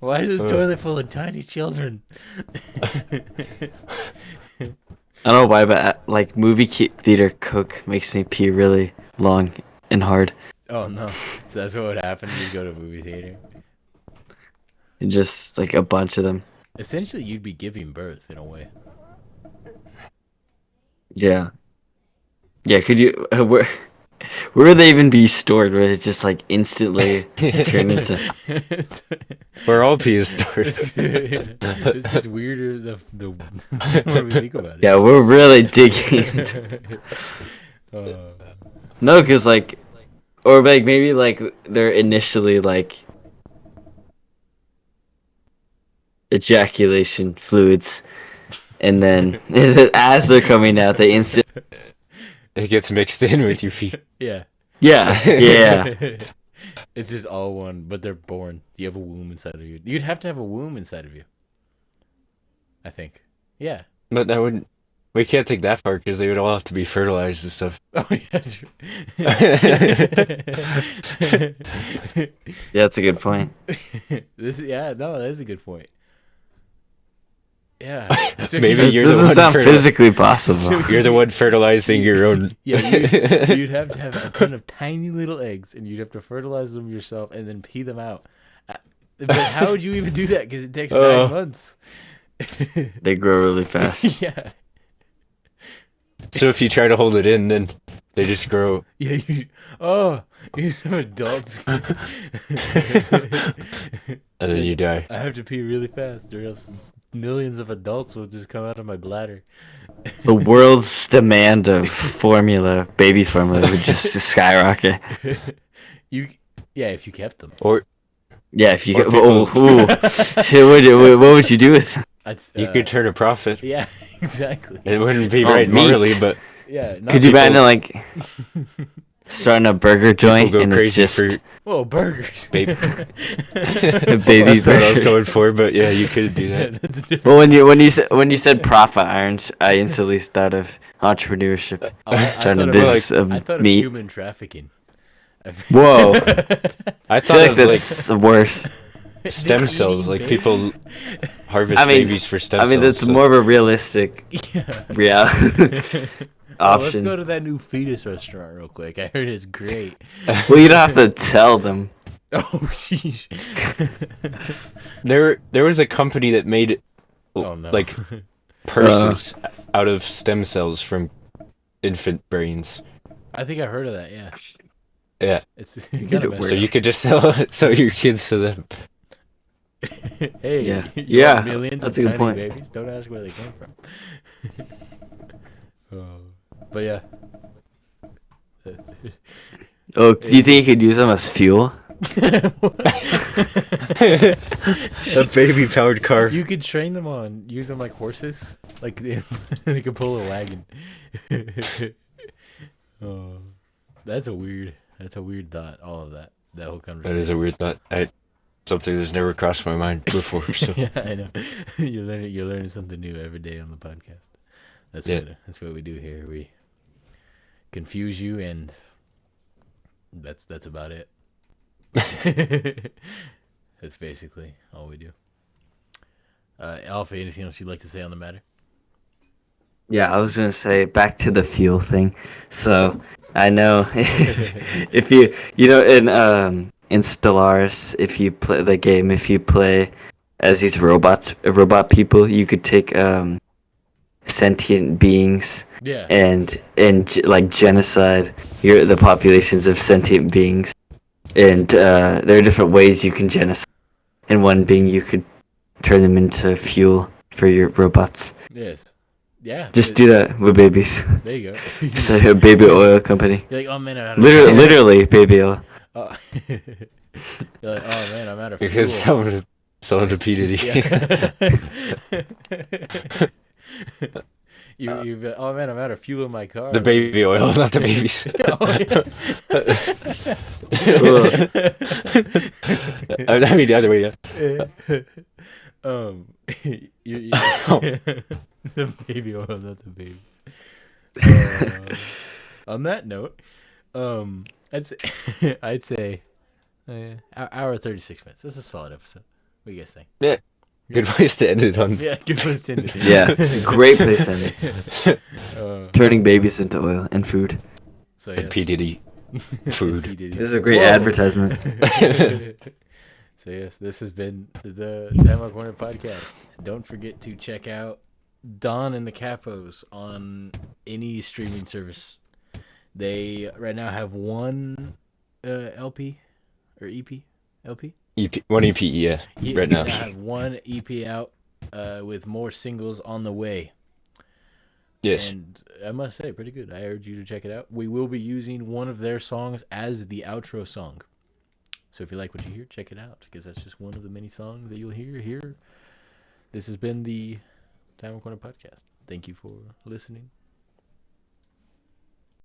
Why is this toilet full of tiny children? I don't know why, but like movie theater Coke makes me pee really long and hard. Oh no! So that's what would happen if you go to a movie theater. And just like a bunch of them. Essentially, you'd be giving birth in a way. Yeah. Yeah. Could you? Where would they even be stored? Where it's just like instantly turn into? where all pee is stored. It's just weirder the more we think about it. Yeah, we're really digging into. No, cause like, or like maybe like they're initially like ejaculation fluids, and then as they're coming out, they instant. It gets mixed in with your pee. Yeah. Yeah, yeah. It's just all one, but they're born. You have a womb inside of you. You'd have to have a womb inside of you. I think. Yeah. But that wouldn't. We can't take that far because they would all have to be fertilized and stuff. Oh yeah. True. Yeah, that's a good point. No, that is a good point. Yeah. So Maybe This you're the doesn't one sound fertile- physically possible. You're the one fertilizing your own. Yeah, you'd have to have a ton of tiny little eggs, and you'd have to fertilize them yourself, and then pee them out. But how would you even do that? Because it takes 9 months. They grow really fast. Yeah. So if you try to hold it in, then they just grow. Yeah. You have adults. And then you die. I have to pee really fast, or else millions of adults will just come out of my bladder. The world's demand of baby formula, would just skyrocket. If you kept them. Or Yeah, if you Or could. people- Shit, what would you do with them? you could turn a profit. Yeah, exactly. It wouldn't be Oh, right meat. morally, but Yeah. Could you imagine like starting a burger joint go and it's crazy just for Whoa, burgers. baby. baby That's what I was burgers? going for, but yeah, you could do Yeah, that. that's different. Well, when you said profit irons, I instantly thought of entrepreneurship. I Starting a thought of- business I of thought of meat. human trafficking. Whoa, I I thought feel like of like that's worse. stem cells, like people harvest I mean- babies for stem I cells. mean, that's so- more of a realistic Yeah. reality Let's option. go to that new fetus restaurant real quick. I heard it's great. Well, you don't have to tell them. Oh, sheesh. There was a company that made Oh no. like purses out of stem cells from infant brains. I think I heard of that. Yeah. Yeah, It's get kind it of weird. so you could just sell your kids to them. Hey, Yeah. you Yeah, want millions that's of a good tiny point. babies? Don't ask where they came from. But yeah. Oh, do you think you could use them as fuel? A baby-powered car. You could train them use them like horses. Like they could pull a wagon. Oh, that's a weird thought. All of that whole That conversation. is a weird thought. Something that's never crossed my mind before. So Yeah, I know. You're learning something new every day on the podcast. That's what we do here. We confuse you, and that's about it. That's basically all we do. Alpha, anything else you'd like to say on the matter? Yeah, I was gonna say back to the fuel thing. So I know if in Stellaris, if you play the game, if you play as these robot people, you could take sentient beings Yeah. and like genocide the populations of sentient beings, and there are different ways you can genocide. In one being, you could turn them into fuel for your robots. Yes. Yeah. Just do that with babies. There you go. Just like a baby oil company. You're like, oh man, I'm out of Literally baby oil. Oh. You're like, oh man, I'm out of because fuel. someone to P. Diddy. Yeah. Oh man, I'm out of fuel in my car. The baby oil, not the babies. I mean the other way. Yeah. The baby oil, not the baby. On that note, I'd say hour 36 minutes. That's a solid episode. What do you guys think? Yeah, good place to end it on. Yeah, good place to end it. Yeah, great place to end it. Turning babies into oil and food. So And P. Diddy food. This is a great advertisement. So yes, this has been the Timeout Corner Podcast. Don't forget to check out Don and the Capos on any streaming service. They right now have one LP or EP? LP? One EP, yeah, right now. They have one EP out with more singles on the way. Yes. And I must say, pretty good. I urge you to check it out. We will be using one of their songs as the outro song. So if you like what you hear, check it out, because that's just one of the many songs that you'll hear here. This has been the Timeout Corner Podcast. Thank you for listening.